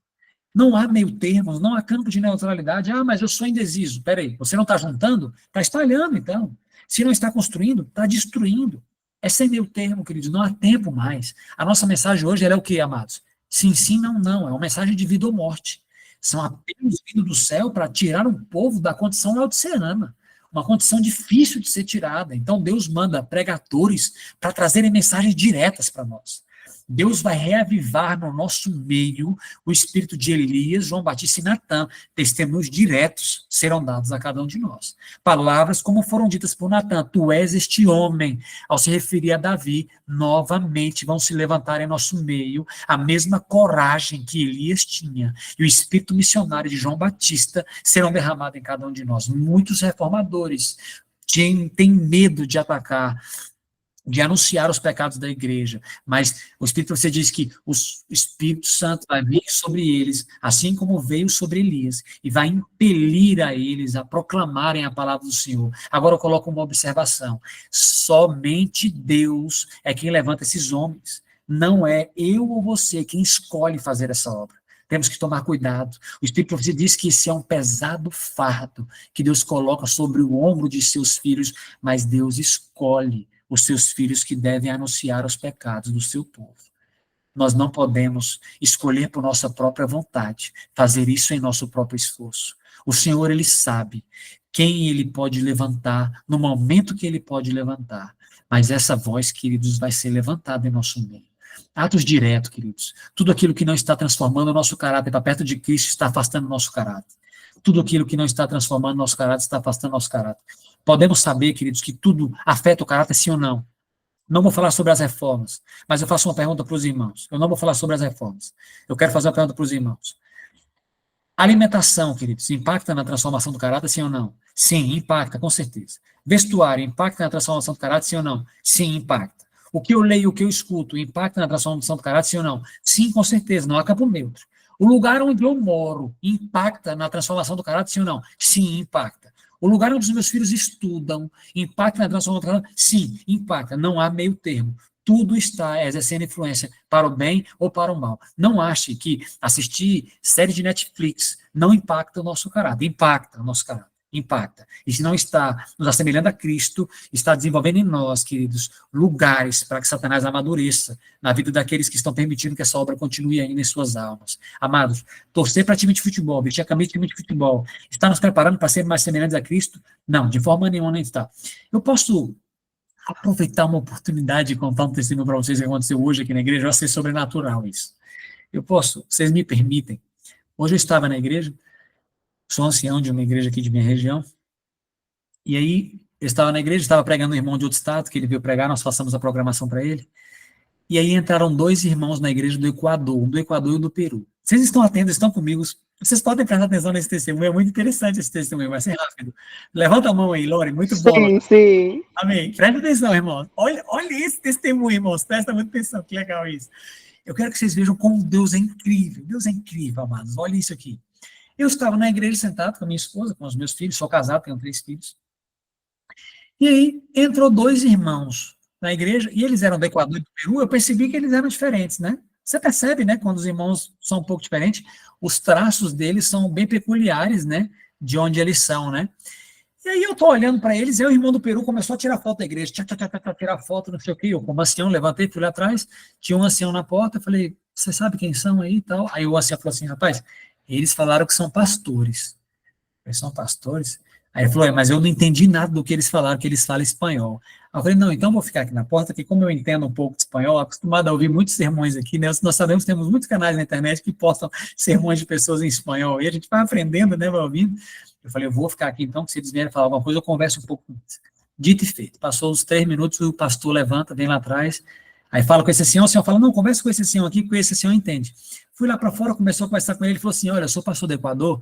Não há meio termo, não há campo de neutralidade. Ah, mas eu sou indeciso. Peraí, você não está juntando? Está espalhando, então. Se não está construindo, está destruindo. É sem meio termo, queridos, não há tempo mais. A nossa mensagem hoje é o quê, amados? Sim, sim, não, não. É uma mensagem de vida ou morte. São apelos vindo do céu para tirar um povo da condição laodiceana, uma condição difícil de ser tirada. Então Deus manda pregadores para trazerem mensagens diretas para nós. Deus vai reavivar no nosso meio o espírito de Elias, João Batista e Natã. Testemunhos diretos serão dados a cada um de nós. Palavras como foram ditas por Natã, tu és este homem, ao se referir a Davi, novamente vão se levantar em nosso meio a mesma coragem que Elias tinha. E o espírito missionário de João Batista serão derramados em cada um de nós. Muitos reformadores têm medo de atacar, de anunciar os pecados da igreja, mas o Espírito, você diz que o Espírito Santo vai vir sobre eles, assim como veio sobre Elias, e vai impelir a eles a proclamarem a palavra do Senhor. Agora eu coloco uma observação, somente Deus é quem levanta esses homens, não é eu ou você quem escolhe fazer essa obra. Temos que tomar cuidado. O Espírito de Profecia diz que esse é um pesado fardo que Deus coloca sobre o ombro de seus filhos, mas Deus escolhe os seus filhos que devem anunciar os pecados do seu povo. Nós não podemos escolher por nossa própria vontade, fazer isso em nosso próprio esforço. O Senhor, Ele sabe quem Ele pode levantar, no momento que Ele pode levantar. Mas essa voz, queridos, vai ser levantada em nosso meio. Atos diretos, queridos. Tudo aquilo que não está transformando o nosso caráter para perto de Cristo está afastando o nosso caráter. Tudo aquilo que não está transformando o nosso caráter está afastando o nosso caráter. Podemos saber, queridos, que tudo afeta o caráter, sim ou não? Não vou falar sobre as reformas, mas eu faço uma pergunta para os irmãos. Eu não vou falar sobre as reformas. Eu quero fazer uma pergunta para os irmãos. Alimentação, queridos, impacta na transformação do caráter, sim ou não? Sim, impacta, com certeza. Vestuário, impacta na transformação do caráter, sim ou não? Sim, impacta. O que eu leio, o que eu escuto, impacta na transformação do caráter, sim ou não? Sim, com certeza, não há campo neutro. O lugar onde eu moro impacta na transformação do caráter, sim ou não? Sim, impacta. O lugar onde os meus filhos estudam impacta na transformação do caráter? Sim, impacta. Não há meio termo. Tudo está exercendo influência para o bem ou para o mal. Não ache que assistir série de Netflix não impacta o nosso caráter. Impacta o nosso caráter. Impacta. E se não está nos assemelhando a Cristo, está desenvolvendo em nós, queridos, lugares para que Satanás amadureça na vida daqueles que estão permitindo que essa obra continue ainda em suas almas. Amados, torcer para time de futebol, vestir a camisa de time de futebol, está nos preparando para ser mais semelhantes a Cristo? Não, de forma nenhuma nem está. Eu posso aproveitar uma oportunidade de contar um testemunho para vocês que aconteceu hoje aqui na igreja, vai ser sobrenatural isso. Eu posso, vocês me permitem. Hoje eu estava na igreja, sou ancião de uma igreja aqui de minha região, e aí Eu estava na igreja, estava pregando um irmão de outro estado, que ele veio pregar, nós passamos a programação para ele. E aí entraram 2 irmãos na igreja do Equador, um do Equador e um do Peru. Vocês estão atentos, estão comigo? Vocês podem prestar atenção nesse testemunho, é muito interessante esse testemunho, vai ser rápido. Levanta a mão aí, Lore, muito bom. Sim, sim. Amém. Presta atenção, irmãos. Olha esse testemunho, irmãos. Presta muita atenção, que legal isso. Eu quero que vocês vejam como Deus é incrível. Deus é incrível, amados. Olha isso aqui. Eu estava na igreja sentado com a minha esposa, com os meus filhos, sou casado, tenho 3 filhos. E aí entrou 2 irmãos na igreja, e eles eram do Equador e do Peru, eu percebi que eles eram diferentes, né? Você percebe, né, quando os irmãos são um pouco diferentes, os traços deles são bem peculiares, né, de onde eles são, né? E aí eu tô olhando para eles, e o irmão do Peru começou a tirar foto da igreja, tirar foto, não sei o quê, eu como ancião, levantei, fui lá atrás, tinha um ancião na porta, falei, você sabe quem são aí e tal? Aí o ancião falou assim, rapaz, eles falaram que são pastores. Eles são pastores? Aí ele falou, mas eu não entendi nada do que eles falaram, que eles falam espanhol. Aí eu falei, não, então vou ficar aqui na porta, que como eu entendo um pouco de espanhol, acostumado a ouvir muitos sermões aqui, né? Nós sabemos que temos muitos canais na internet que postam sermões de pessoas em espanhol, e a gente vai aprendendo, né, vai ouvindo. Eu falei, eu vou ficar aqui então, que se eles vierem falar alguma coisa, eu converso um pouco com eles. Dito e feito. Passou uns 3 minutos, o pastor levanta, vem lá atrás, aí fala com esse senhor, o senhor fala, não, conversa com esse senhor aqui, porque esse senhor entende. Fui lá para fora, começou a conversar com ele, ele falou assim, olha, eu sou pastor do Equador,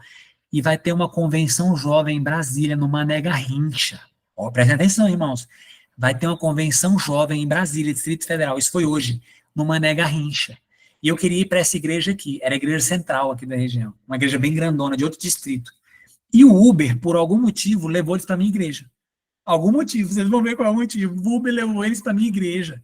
e vai ter uma convenção jovem em Brasília, no Mané Garrincha. Ó, prestem atenção, irmãos. Vai ter uma convenção jovem em Brasília, Distrito Federal. Isso foi hoje, no Mané Garrincha. E eu queria ir para essa igreja aqui. Era a igreja central aqui da região. Uma igreja bem grandona, de outro distrito. E o Uber, por algum motivo, levou eles para a minha igreja. Algum motivo, vocês vão ver qual é o motivo. O Uber levou eles para a minha igreja.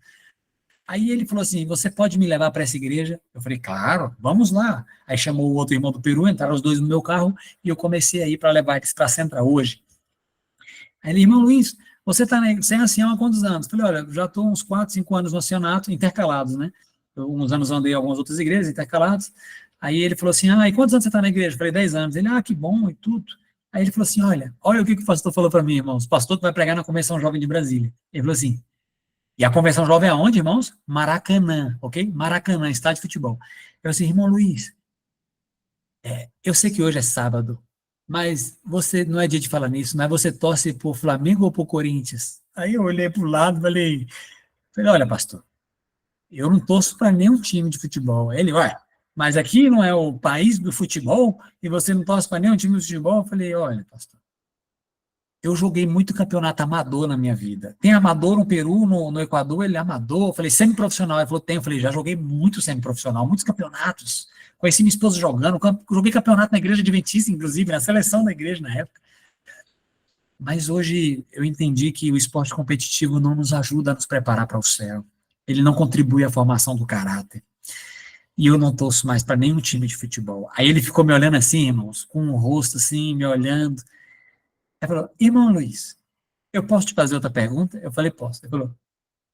Aí ele falou assim, você pode me levar para essa igreja? Eu falei, claro, vamos lá. Aí chamou o outro irmão do Peru, entraram os 2 no meu carro, e eu comecei a ir para levar eles para a Central hoje. Aí ele, irmão Luiz, você é ancião há quantos anos? Eu falei, olha, já estou uns 4, 5 anos no ancianato, intercalados, né? Uns anos andei em algumas outras igrejas, intercalados. Aí ele falou assim, e quantos anos você está na igreja? Eu falei, 10 anos. Ele, que bom, e tudo. Aí ele falou assim, olha o que o pastor falou para mim, irmãos. O pastor que vai pregar na Convenção Jovem de Brasília. Ele falou assim, e a Convenção Jovem é aonde, irmãos? Maracanã, ok? Maracanã, estádio de futebol. Eu falei assim, irmão Luiz, eu sei que hoje é sábado, mas você não é dia de falar nisso, mas você torce por Flamengo ou por Corinthians? Aí eu olhei para o lado e falei, olha, pastor, eu não torço para nenhum time de futebol. Ele, mas aqui não é o país do futebol e você não torce para nenhum time de futebol? Eu falei, olha, pastor, eu joguei muito campeonato amador na minha vida. Tem amador no Peru, no Equador, ele é amador. Eu falei, semiprofissional. Ele falou, tem. Eu falei, já joguei muito semiprofissional, muitos campeonatos. Conheci minha esposa jogando, joguei campeonato na igreja adventista, inclusive, na seleção da igreja na época. Mas hoje eu entendi que o esporte competitivo não nos ajuda a nos preparar para o céu. Ele não contribui à formação do caráter. E eu não torço mais para nenhum time de futebol. Aí ele ficou me olhando assim, irmãos, com o rosto assim, me olhando. Ele falou, irmão Luiz, eu posso te fazer outra pergunta? Eu falei, posso. Ele falou,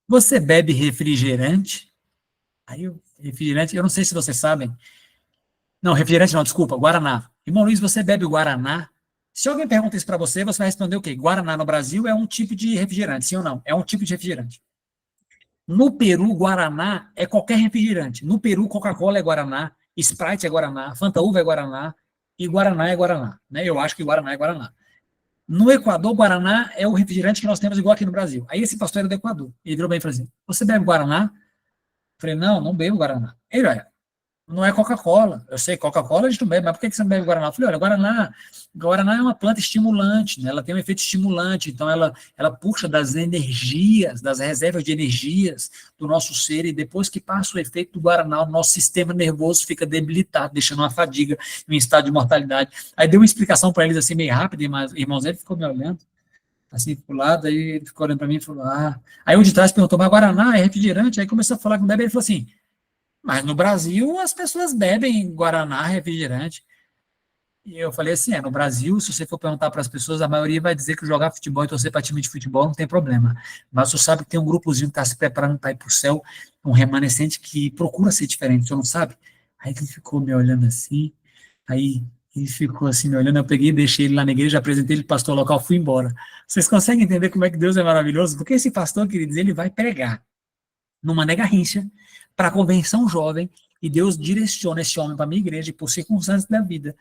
você bebe refrigerante? Aí refrigerante, eu não sei se vocês sabem. Não, refrigerante não, desculpa, Guaraná. Irmão Luiz, você bebe Guaraná? Se alguém pergunta isso para você, você vai responder o quê? Guaraná no Brasil é um tipo de refrigerante, sim ou não? É um tipo de refrigerante. No Peru, Guaraná é qualquer refrigerante. No Peru, Coca-Cola é Guaraná, Sprite é Guaraná, Fanta Uva é Guaraná, e Guaraná é Guaraná. Né? Eu acho que Guaraná é Guaraná. No Equador, Guaraná é o refrigerante que nós temos igual aqui no Brasil. Aí esse pastor era do Equador. Ele virou bem e falou assim, você bebe Guaraná? Eu falei, não bebo Guaraná. Ele, olha, não é Coca-Cola. Eu sei, Coca-Cola a gente não bebe, mas por que você não bebe Guaraná? Eu falei, olha, Guaraná é uma planta estimulante, né? Ela tem um efeito estimulante, então ela puxa das energias, das reservas de energias do nosso ser, e depois que passa o efeito do Guaraná, o nosso sistema nervoso fica debilitado, deixando uma fadiga, em um estado de mortalidade. Aí deu uma explicação para eles assim, meio rápida, mas o irmão Zé ficou me olhando, assim, pro lado, aí ele ficou olhando para mim e falou, Aí o de trás perguntou, mas Guaraná é refrigerante? Aí começou a falar com o bebê, ele falou assim, mas no Brasil as pessoas bebem Guaraná, refrigerante. E eu falei assim, no Brasil, se você for perguntar para as pessoas, a maioria vai dizer que jogar futebol e torcer para time de futebol não tem problema. Mas você sabe que tem um grupozinho que está se preparando para ir para o céu, um remanescente que procura ser diferente, você não sabe? Aí ele ficou me olhando assim, aí ele ficou assim me olhando, eu peguei, deixei ele lá na igreja, apresentei ele para o pastor local, fui embora. Vocês conseguem entender como é que Deus é maravilhoso? Porque esse pastor, queridos, ele vai pregar no Mané Garrincha, para a convenção jovem, e Deus direciona esse homem para a minha igreja, e por circunstâncias da vida,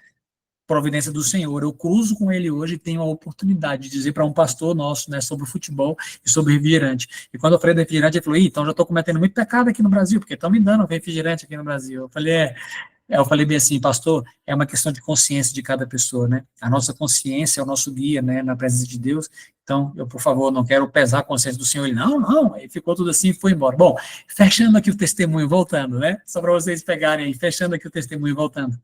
providência do Senhor. Eu cruzo com ele hoje e tenho a oportunidade de dizer para um pastor nosso, né, sobre o futebol e sobre refrigerante. E quando eu falei do refrigerante, ele falou, então já estou cometendo muito pecado aqui no Brasil, porque estão me dando refrigerante aqui no Brasil. Eu falei, eu falei bem assim, pastor, é uma questão de consciência de cada pessoa, né? A nossa consciência é o nosso guia, né, na presença de Deus. Então, eu, por favor, não quero pesar a consciência do Senhor. Ele, não, aí ficou tudo assim e foi embora. Bom, fechando aqui o testemunho, voltando, né? Só para vocês pegarem aí, fechando aqui o testemunho, voltando.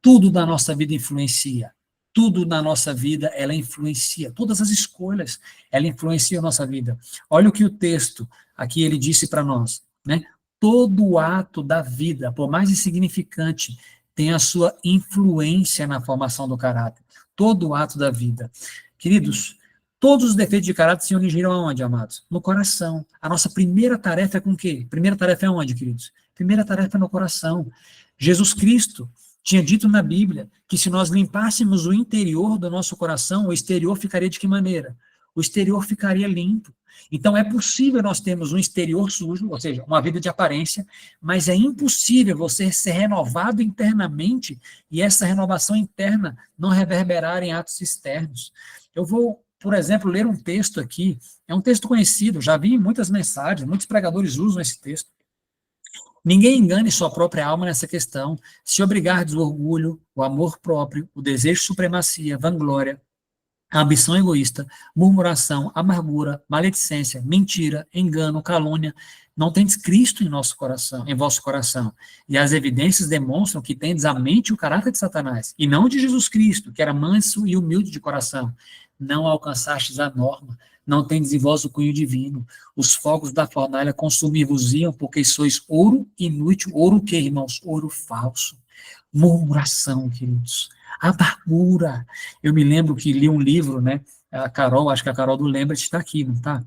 Tudo da nossa vida influencia. Tudo na nossa vida, ela influencia. Todas as escolhas, ela influencia a nossa vida. Olha o que o texto aqui ele disse para nós, né? Todo ato da vida, por mais insignificante, tem a sua influência na formação do caráter. Todo ato da vida. Queridos, todos os defeitos de caráter se originam aonde, amados? No coração. A nossa primeira tarefa é com o quê? Primeira tarefa é onde, queridos? Primeira tarefa é no coração. Jesus Cristo tinha dito na Bíblia que se nós limpássemos o interior do nosso coração, o exterior ficaria de que maneira? O exterior ficaria limpo. Então é possível nós termos um exterior sujo, ou seja, uma vida de aparência, mas é impossível você ser renovado internamente e essa renovação interna não reverberar em atos externos. Eu vou, por exemplo, ler um texto aqui, é um texto conhecido, já vi em muitas mensagens, muitos pregadores usam esse texto. Ninguém engane sua própria alma nessa questão. Se obrigardes o orgulho, o amor próprio, o desejo de supremacia, vanglória, a ambição egoísta, murmuração, amargura, maledicência, mentira, engano, calúnia, não tendes Cristo em nosso coração, em vosso coração. E as evidências demonstram que tendes a mente e o caráter de Satanás, e não de Jesus Cristo, que era manso e humilde de coração. Não alcançastes a norma, não tendes em vós o cunho divino. Os fogos da fornalha consumir-vos-iam, porque sois ouro inútil. Ouro o quê, irmãos? Ouro falso. Murmuração, queridos. Amargura. Eu me lembro que li um livro, né? A Carol, acho que a Carol do Lembra-te está aqui, não está?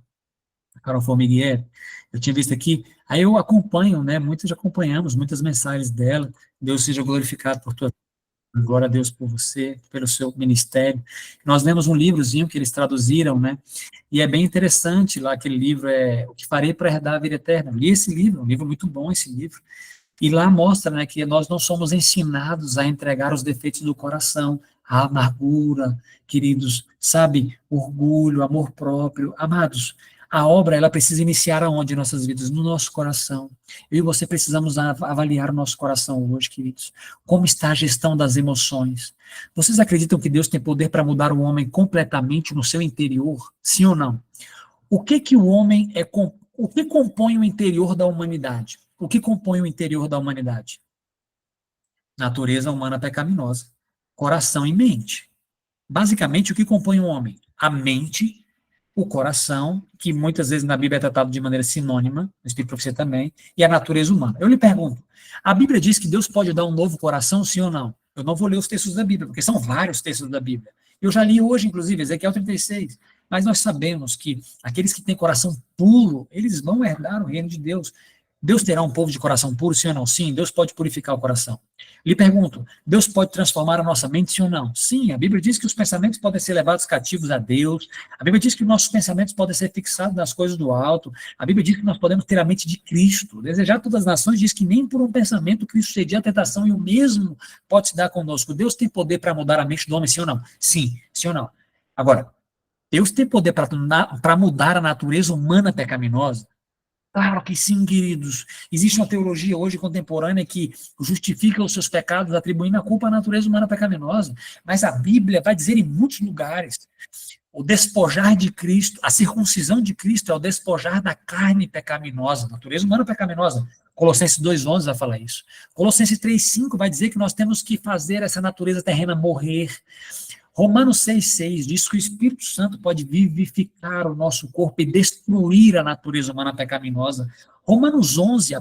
A Carol Formiguieri. Eu tinha visto aqui. Aí eu acompanho, né? Muitas já acompanhamos, muitas mensagens dela. Deus seja glorificado por tua vida. Glória a Deus por você, pelo seu ministério. Nós lemos um livrozinho que eles traduziram, né? E é bem interessante lá, aquele livro, O que farei para herdar a vida eterna. Eu li esse livro, um livro muito bom esse livro. E lá mostra, né, que nós não somos ensinados a entregar os defeitos do coração, a amargura, queridos, sabe, orgulho, amor próprio. Amados, a obra, ela precisa iniciar aonde em nossas vidas? No nosso coração. Eu e você precisamos avaliar o nosso coração hoje, queridos. Como está a gestão das emoções? Vocês acreditam que Deus tem poder para mudar o homem completamente no seu interior? Sim ou não? O que o homem é... O que compõe o interior da humanidade? O que compõe o interior da humanidade? Natureza humana pecaminosa. Coração e mente. Basicamente, o que compõe o homem? A mente, o coração, que muitas vezes na Bíblia é tratado de maneira sinônima, no Espírito de Profecia também, e a natureza humana. Eu lhe pergunto, a Bíblia diz que Deus pode dar um novo coração, sim ou não? Eu não vou ler os textos da Bíblia, porque são vários textos da Bíblia. Eu já li hoje, inclusive, Ezequiel 36, mas nós sabemos que aqueles que têm coração puro, eles vão herdar o reino de Deus. Deus terá um povo de coração puro, sim ou não? Sim, Deus pode purificar o coração. Lhe pergunto, Deus pode transformar a nossa mente, sim ou não? Sim, a Bíblia diz que os pensamentos podem ser levados cativos a Deus, a Bíblia diz que nossos pensamentos podem ser fixados nas coisas do alto, a Bíblia diz que nós podemos ter a mente de Cristo. Desejar todas as nações diz que nem por um pensamento Cristo cedia a tentação e o mesmo pode se dar conosco. Deus tem poder para mudar a mente do homem, sim ou não? Sim ou não? Agora, Deus tem poder para mudar a natureza humana pecaminosa? Claro que sim, queridos. Existe uma teologia hoje contemporânea que justifica os seus pecados atribuindo a culpa à natureza humana pecaminosa, mas a Bíblia vai dizer em muitos lugares, o despojar de Cristo, a circuncisão de Cristo é o despojar da carne pecaminosa, natureza humana pecaminosa. Colossenses 2,11 vai falar isso. Colossenses 3,5 vai dizer que nós temos que fazer essa natureza terrena morrer. Romanos 6,6 diz que o Espírito Santo pode vivificar o nosso corpo e destruir a natureza humana pecaminosa. Romanos 8,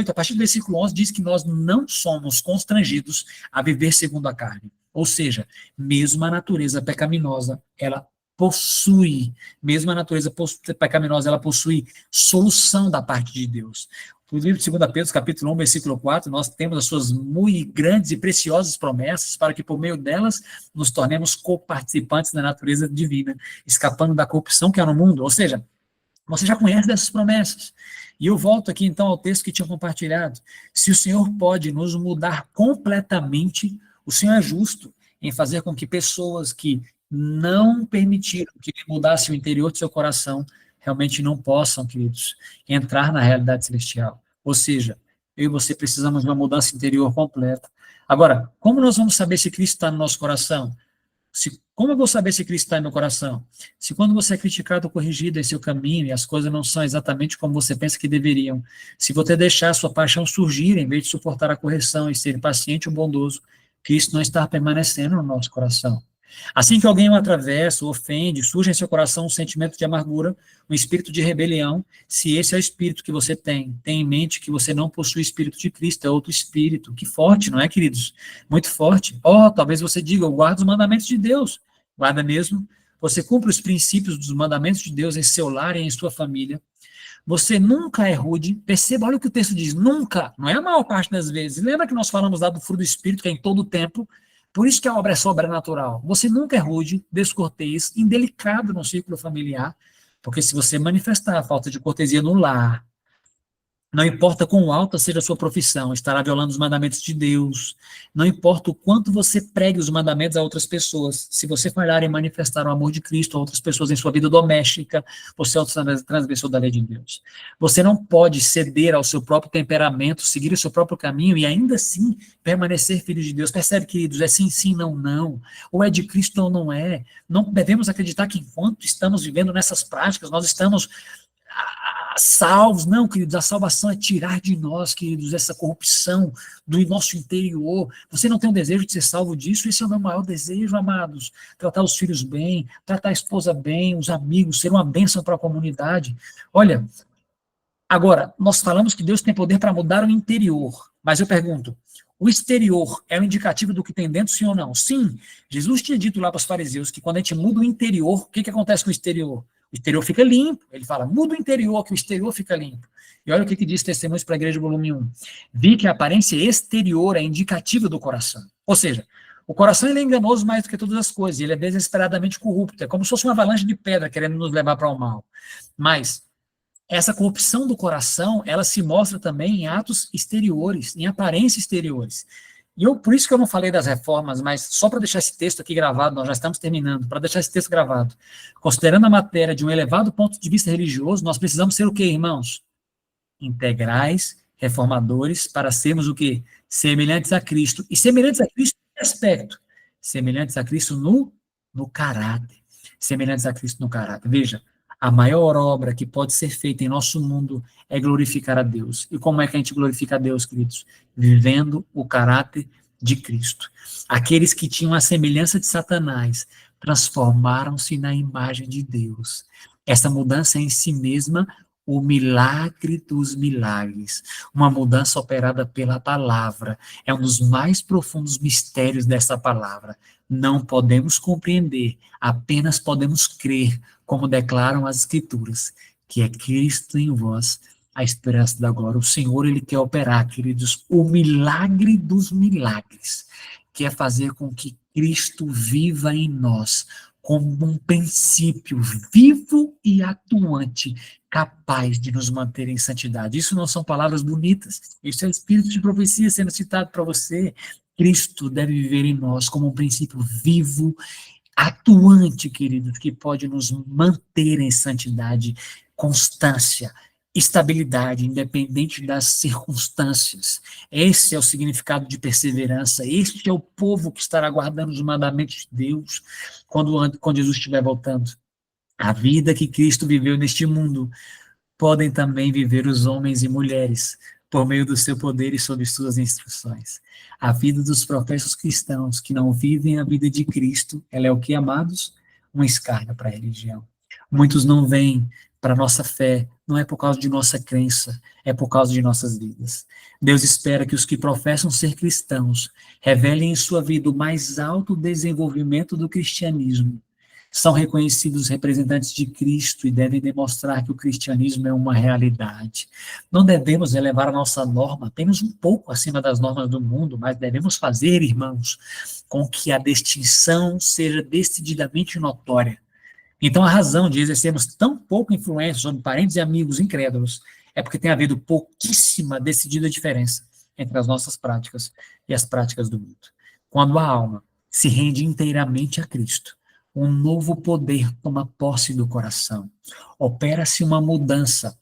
a partir do versículo 11, diz que nós não somos constrangidos a viver segundo a carne. Ou seja, mesmo a natureza pecaminosa, ela possui, mesmo a natureza pecaminosa, ela possui solução da parte de Deus. No livro de 2 Pedro, capítulo 1, versículo 4, nós temos as suas muito grandes e preciosas promessas para que por meio delas nos tornemos coparticipantes da natureza divina, escapando da corrupção que há no mundo. Ou seja, você já conhece dessas promessas. E eu volto aqui então ao texto que tinha compartilhado. Se o Senhor pode nos mudar completamente, O Senhor é justo em fazer com que pessoas que não permitiram que ele mudasse o interior do seu coração realmente não possam, queridos, entrar na realidade celestial. Ou seja, eu e você precisamos de uma mudança interior completa. Agora, como nós vamos saber se Cristo está no nosso coração? Como eu vou saber se Cristo está no meu coração? Se quando você é criticado ou corrigido em seu caminho e as coisas não são exatamente como você pensa que deveriam, se você deixar a sua paixão surgir em vez de suportar a correção e ser paciente ou bondoso, Cristo não está permanecendo no nosso coração. Assim que alguém o atravessa, o ofende, surge em seu coração um sentimento de amargura, um espírito de rebelião. Se esse é o espírito que você tem, tenha em mente que você não possui o espírito de Cristo, é outro espírito. Que forte, não é, queridos? Muito forte. Talvez você diga, eu guardo os mandamentos de Deus. Guarda mesmo. Você cumpre os princípios dos mandamentos de Deus em seu lar e em sua família. Você nunca é rude. Perceba, olha o que o texto diz, nunca, não é a maior parte das vezes. Lembra que nós falamos lá do fruto do Espírito, que é em todo o tempo? Por isso que a obra é sobrenatural. Você nunca é rude, descortês, indelicado no círculo familiar, porque se você manifestar a falta de cortesia no lar, não importa quão alta seja a sua profissão, estará violando os mandamentos de Deus. Não importa o quanto você pregue os mandamentos a outras pessoas. Se você falhar em manifestar o amor de Cristo a outras pessoas em sua vida doméstica, você é o transgressor da lei de Deus. Você não pode ceder ao seu próprio temperamento, seguir o seu próprio caminho e ainda assim permanecer filho de Deus. Percebe, queridos? É sim, sim, não, não. Ou é de Cristo ou não é. Não devemos acreditar que enquanto estamos vivendo nessas práticas, nós estamos salvos. Não, queridos, a salvação é tirar de nós, queridos, essa corrupção do nosso interior. Você não tem o desejo de ser salvo disso? Esse é o meu maior desejo, amados. Tratar os filhos bem, tratar a esposa bem, os amigos, ser uma bênção para a comunidade. Olha, agora, nós falamos que Deus tem poder para mudar o interior, mas eu pergunto, o exterior é um indicativo do que tem dentro, sim ou não? Sim. Jesus tinha dito lá para os fariseus que quando a gente muda o interior, o que acontece com o exterior? O exterior fica limpo. Ele fala, muda o interior, que o exterior fica limpo. E olha o que diz Testemunhos para a Igreja, volume 1. Vi que a aparência exterior é indicativa do coração. Ou seja, o coração ele é enganoso mais do que todas as coisas. Ele é desesperadamente corrupto. É como se fosse uma avalanche de pedra querendo nos levar para o mal. Mas essa corrupção do coração, ela se mostra também em atos exteriores, em aparências exteriores. E por isso que eu não falei das reformas, mas só para deixar esse texto aqui gravado, nós já estamos terminando, para deixar esse texto gravado. Considerando a matéria de um elevado ponto de vista religioso, nós precisamos ser o quê, irmãos? Integrais, reformadores, para sermos o quê? Semelhantes a Cristo. E semelhantes a Cristo em que aspecto? Semelhantes a Cristo no caráter. Semelhantes a Cristo no caráter. Veja, a maior obra que pode ser feita em nosso mundo é glorificar a Deus. E como é que a gente glorifica a Deus, queridos? Vivendo o caráter de Cristo. Aqueles que tinham a semelhança de Satanás transformaram-se na imagem de Deus. Essa mudança é em si mesma o milagre dos milagres. Uma mudança operada pela palavra. É um dos mais profundos mistérios dessa palavra. Não podemos compreender, apenas podemos crer, como declaram as Escrituras, que é Cristo em vós, a esperança da glória. O Senhor, Ele quer operar, queridos, o milagre dos milagres, quer fazer com que Cristo viva em nós, como um princípio vivo e atuante, capaz de nos manter em santidade. Isso não são palavras bonitas, isso é o espírito de profecia sendo citado para você. Cristo deve viver em nós como um princípio vivo, atuante, queridos, que pode nos manter em santidade, constância, estabilidade, independente das circunstâncias. Esse é o significado de perseverança, este é o povo que estará guardando os mandamentos de Deus quando Jesus estiver voltando. A vida que Cristo viveu neste mundo, podem também viver os homens e mulheres, por meio do seu poder e sob suas instruções. A vida dos professos cristãos que não vivem a vida de Cristo, ela é o que, amados? Um escárnio para a religião. Muitos não vêm para a nossa fé, não é por causa de nossa crença, é por causa de nossas vidas. Deus espera que os que professam ser cristãos revelem em sua vida o mais alto desenvolvimento do cristianismo. São reconhecidos representantes de Cristo e devem demonstrar que o cristianismo é uma realidade. Não devemos elevar a nossa norma apenas um pouco acima das normas do mundo, mas devemos fazer, irmãos, com que a distinção seja decididamente notória. Então, a razão de exercermos tão pouca influência sobre parentes e amigos incrédulos é porque tem havido pouquíssima decidida diferença entre as nossas práticas e as práticas do mundo. Quando a alma se rende inteiramente a Cristo, um novo poder toma posse do coração. Opera-se uma mudança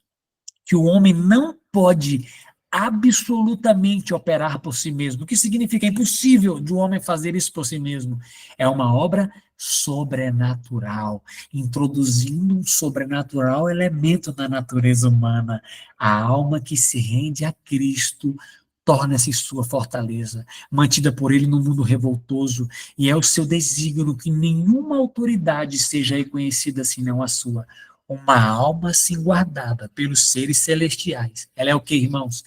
que o homem não pode absolutamente operar por si mesmo. O que significa? É impossível de um homem fazer isso por si mesmo. É uma obra sobrenatural, introduzindo um sobrenatural elemento na natureza humana. A alma que se rende a Cristo torna-se sua fortaleza, mantida por ele no mundo revoltoso, e é o seu desígnio que nenhuma autoridade seja reconhecida senão a sua. Uma alma assim guardada pelos seres celestiais. Ela é o que, irmãos?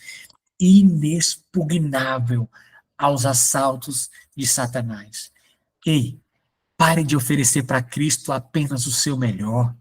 Inexpugnável aos assaltos de Satanás. Ei, pare de oferecer para Cristo apenas o seu melhor.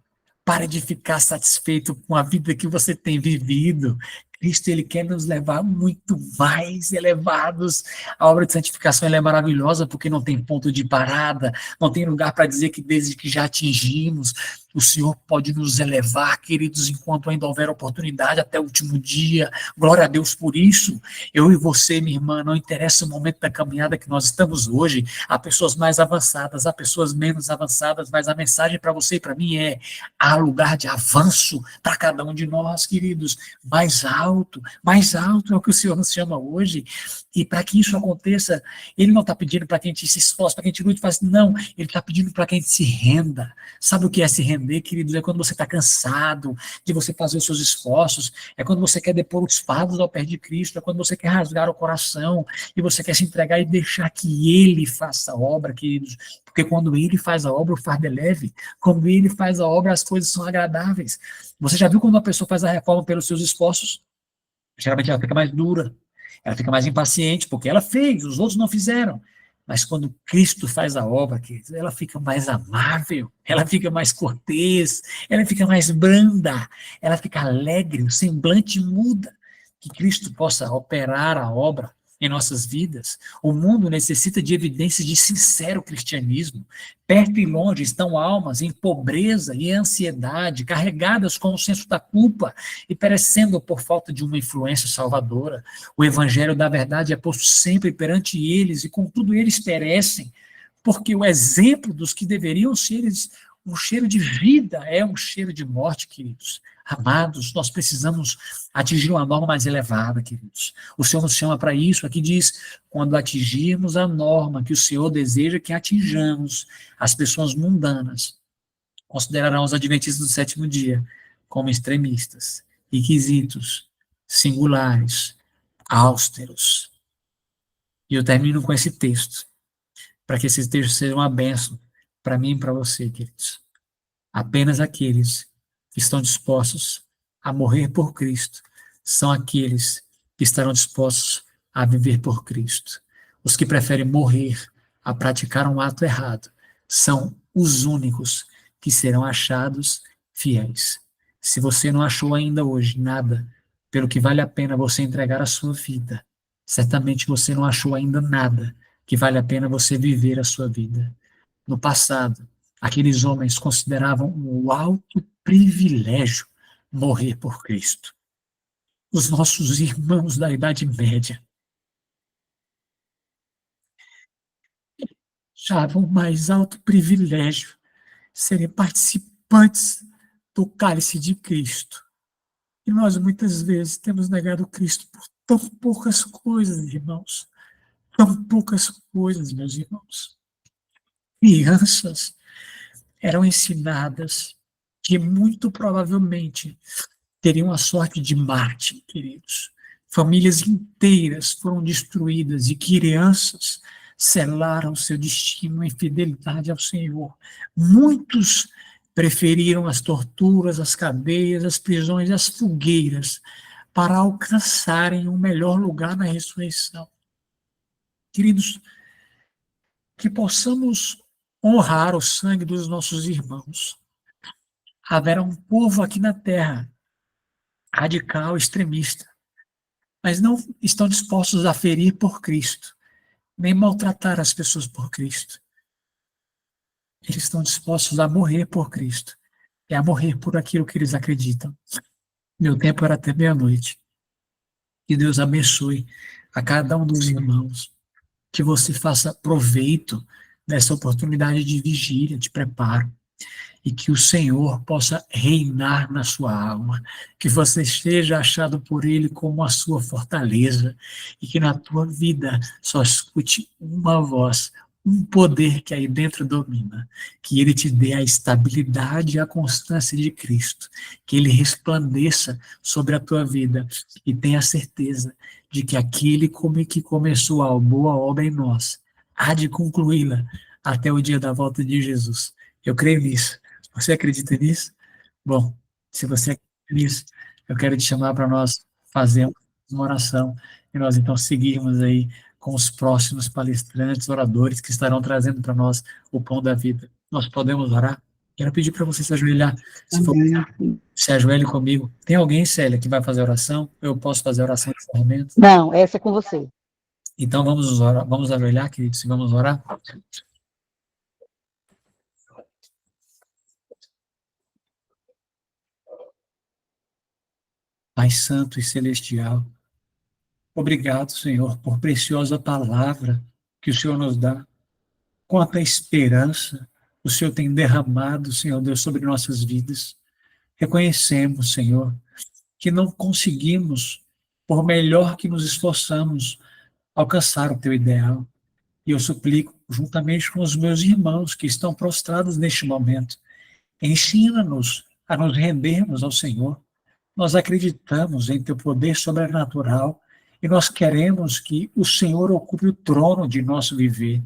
Pare de ficar satisfeito com a vida que você tem vivido. Cristo, ele quer nos levar muito mais elevados. A obra de santificação ela é maravilhosa porque não tem ponto de parada, não tem lugar para dizer que desde que já atingimos, o Senhor pode nos elevar, queridos, enquanto ainda houver oportunidade até o último dia. Glória a Deus por isso. Eu e você, minha irmã, não interessa o momento da caminhada que nós estamos hoje. Há pessoas mais avançadas, há pessoas menos avançadas, mas a mensagem para você e para mim é: há lugar de avanço para cada um de nós, queridos. Mais alto é o que o Senhor nos chama hoje. E para que isso aconteça, Ele não está pedindo para que a gente se esforce, para que a gente lute, faça, não. Ele está pedindo para que a gente se renda. Sabe o que é se render, queridos? É quando você está cansado de você fazer os seus esforços, é quando você quer depor os fardos ao pé de Cristo, é quando você quer rasgar o coração e você quer se entregar e deixar que Ele faça a obra, queridos. Porque quando Ele faz a obra, o fardo é leve. Quando Ele faz a obra, as coisas são agradáveis. Você já viu quando uma pessoa faz a reforma pelos seus esforços? Geralmente ela fica mais dura, ela fica mais impaciente, porque ela fez, os outros não fizeram. Mas quando Cristo faz a obra, queridos, ela fica mais amável, ela fica mais cortês, ela fica mais branda, ela fica alegre, o semblante muda. Que Cristo possa operar a obra em nossas vidas. O mundo necessita de evidências de sincero cristianismo. Perto e longe estão almas em pobreza e ansiedade, carregadas com o senso da culpa e perecendo por falta de uma influência salvadora. O evangelho da verdade é posto sempre perante eles e contudo eles perecem, porque o exemplo dos que deveriam ser um cheiro de vida é um cheiro de morte, queridos. Amados, nós precisamos atingir uma norma mais elevada, queridos. O Senhor nos chama para isso. Aqui diz, quando atingirmos a norma que o Senhor deseja que atinjamos, as pessoas mundanas considerarão os adventistas do sétimo dia como extremistas, requisitos, singulares, austeros. E eu termino com esse texto, para que esse texto seja uma bênção para mim e para você, queridos. Apenas aqueles que estão dispostos a morrer por Cristo são aqueles que estarão dispostos a viver por Cristo. Os que preferem morrer a praticar um ato errado são os únicos que serão achados fiéis. Se você não achou ainda hoje nada pelo que vale a pena você entregar a sua vida, certamente você não achou ainda nada que vale a pena você viver a sua vida. No passado, aqueles homens consideravam um alto privilégio morrer por Cristo. Os nossos irmãos da Idade Média achavam o mais alto privilégio serem participantes do cálice de Cristo. E nós muitas vezes temos negado Cristo por tão poucas coisas, irmãos. Tão poucas coisas, meus irmãos. Crianças eram ensinadas que muito provavelmente teriam a sorte de Marte, queridos. Famílias inteiras foram destruídas e crianças selaram seu destino em fidelidade ao Senhor. Muitos preferiram as torturas, as cadeias, as prisões, as fogueiras para alcançarem um melhor lugar na ressurreição. Queridos, que possamos honrar o sangue dos nossos irmãos. Haverá um povo aqui na terra radical, extremista, mas não estão dispostos a ferir por Cristo, nem maltratar as pessoas por Cristo. Eles estão dispostos a morrer por Cristo, a morrer por aquilo que eles acreditam. Meu tempo era até meia-noite. Que Deus abençoe a cada um dos irmãos. que você faça proveito dessa oportunidade de vigília, de preparo, e que o Senhor possa reinar na sua alma, que você esteja achado por Ele como a sua fortaleza, e que na tua vida só escute uma voz, um poder que aí dentro domina, que Ele te dê a estabilidade e a constância de Cristo, que Ele resplandeça sobre a tua vida, e tenha certeza de que aquele que começou a boa obra em nós, há de concluí-la até o dia da volta de Jesus. Eu creio nisso. Você acredita nisso? Bom, se você acredita nisso, eu quero te chamar para nós fazermos uma oração e nós então seguirmos aí com os próximos palestrantes, oradores que estarão trazendo para nós o pão da vida. Nós podemos orar? Quero pedir para você se ajoelhar. Se for, Amém. se ajoelhe comigo. Tem alguém, Célia, que vai fazer oração? Eu posso fazer oração de encerramento? Não, essa é com você. Então vamos orar, vamos ajoelhar, queridos, e vamos orar. Pai Santo e Celestial, obrigado, Senhor, por preciosa palavra que o Senhor nos dá. Quanta esperança o Senhor tem derramado, Senhor Deus, sobre nossas vidas. Reconhecemos, Senhor, que não conseguimos, por melhor que nos esforçamos, alcançar o teu ideal. E eu suplico, juntamente com os meus irmãos que estão prostrados neste momento, ensina-nos a nos rendermos ao Senhor. Nós acreditamos em teu poder sobrenatural e nós queremos que o Senhor ocupe o trono de nosso viver.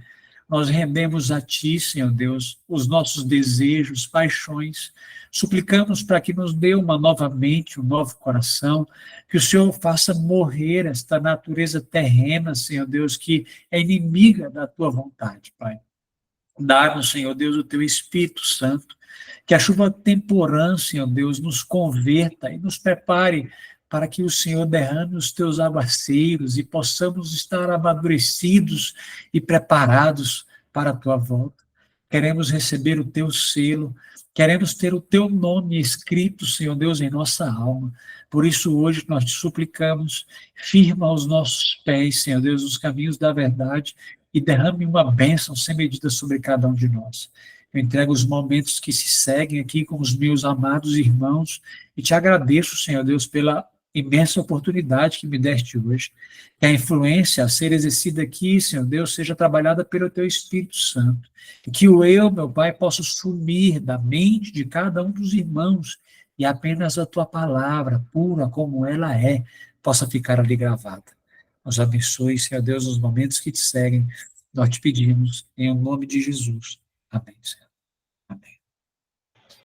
Nós rendemos a ti, Senhor Deus, os nossos desejos, paixões. Suplicamos para que nos dê uma nova mente, um novo coração, que o Senhor faça morrer esta natureza terrena, Senhor Deus, que é inimiga da tua vontade, Pai. Dá-nos, Senhor Deus, o teu Espírito Santo, que a chuva temporã, Senhor Deus, nos converta e nos prepare para que o Senhor derrame os teus aguaceiros e possamos estar amadurecidos e preparados para a tua volta. Queremos receber o teu selo, queremos ter o teu nome escrito, Senhor Deus, em nossa alma. Por isso, hoje, nós te suplicamos, firma os nossos pés, Senhor Deus, nos caminhos da verdade e derrame uma bênção sem medida sobre cada um de nós. Eu entrego os momentos que se seguem aqui com os meus amados irmãos e te agradeço, Senhor Deus, pela imensa oportunidade que me deste hoje. Que a influência a ser exercida aqui, Senhor Deus, seja trabalhada pelo teu Espírito Santo. E que o eu, meu Pai, possa sumir da mente de cada um dos irmãos e apenas a tua palavra, pura como ela é, possa ficar ali gravada. Nos abençoe, Senhor Deus, nos momentos que te seguem. Nós te pedimos, em nome de Jesus. Amém, Senhor.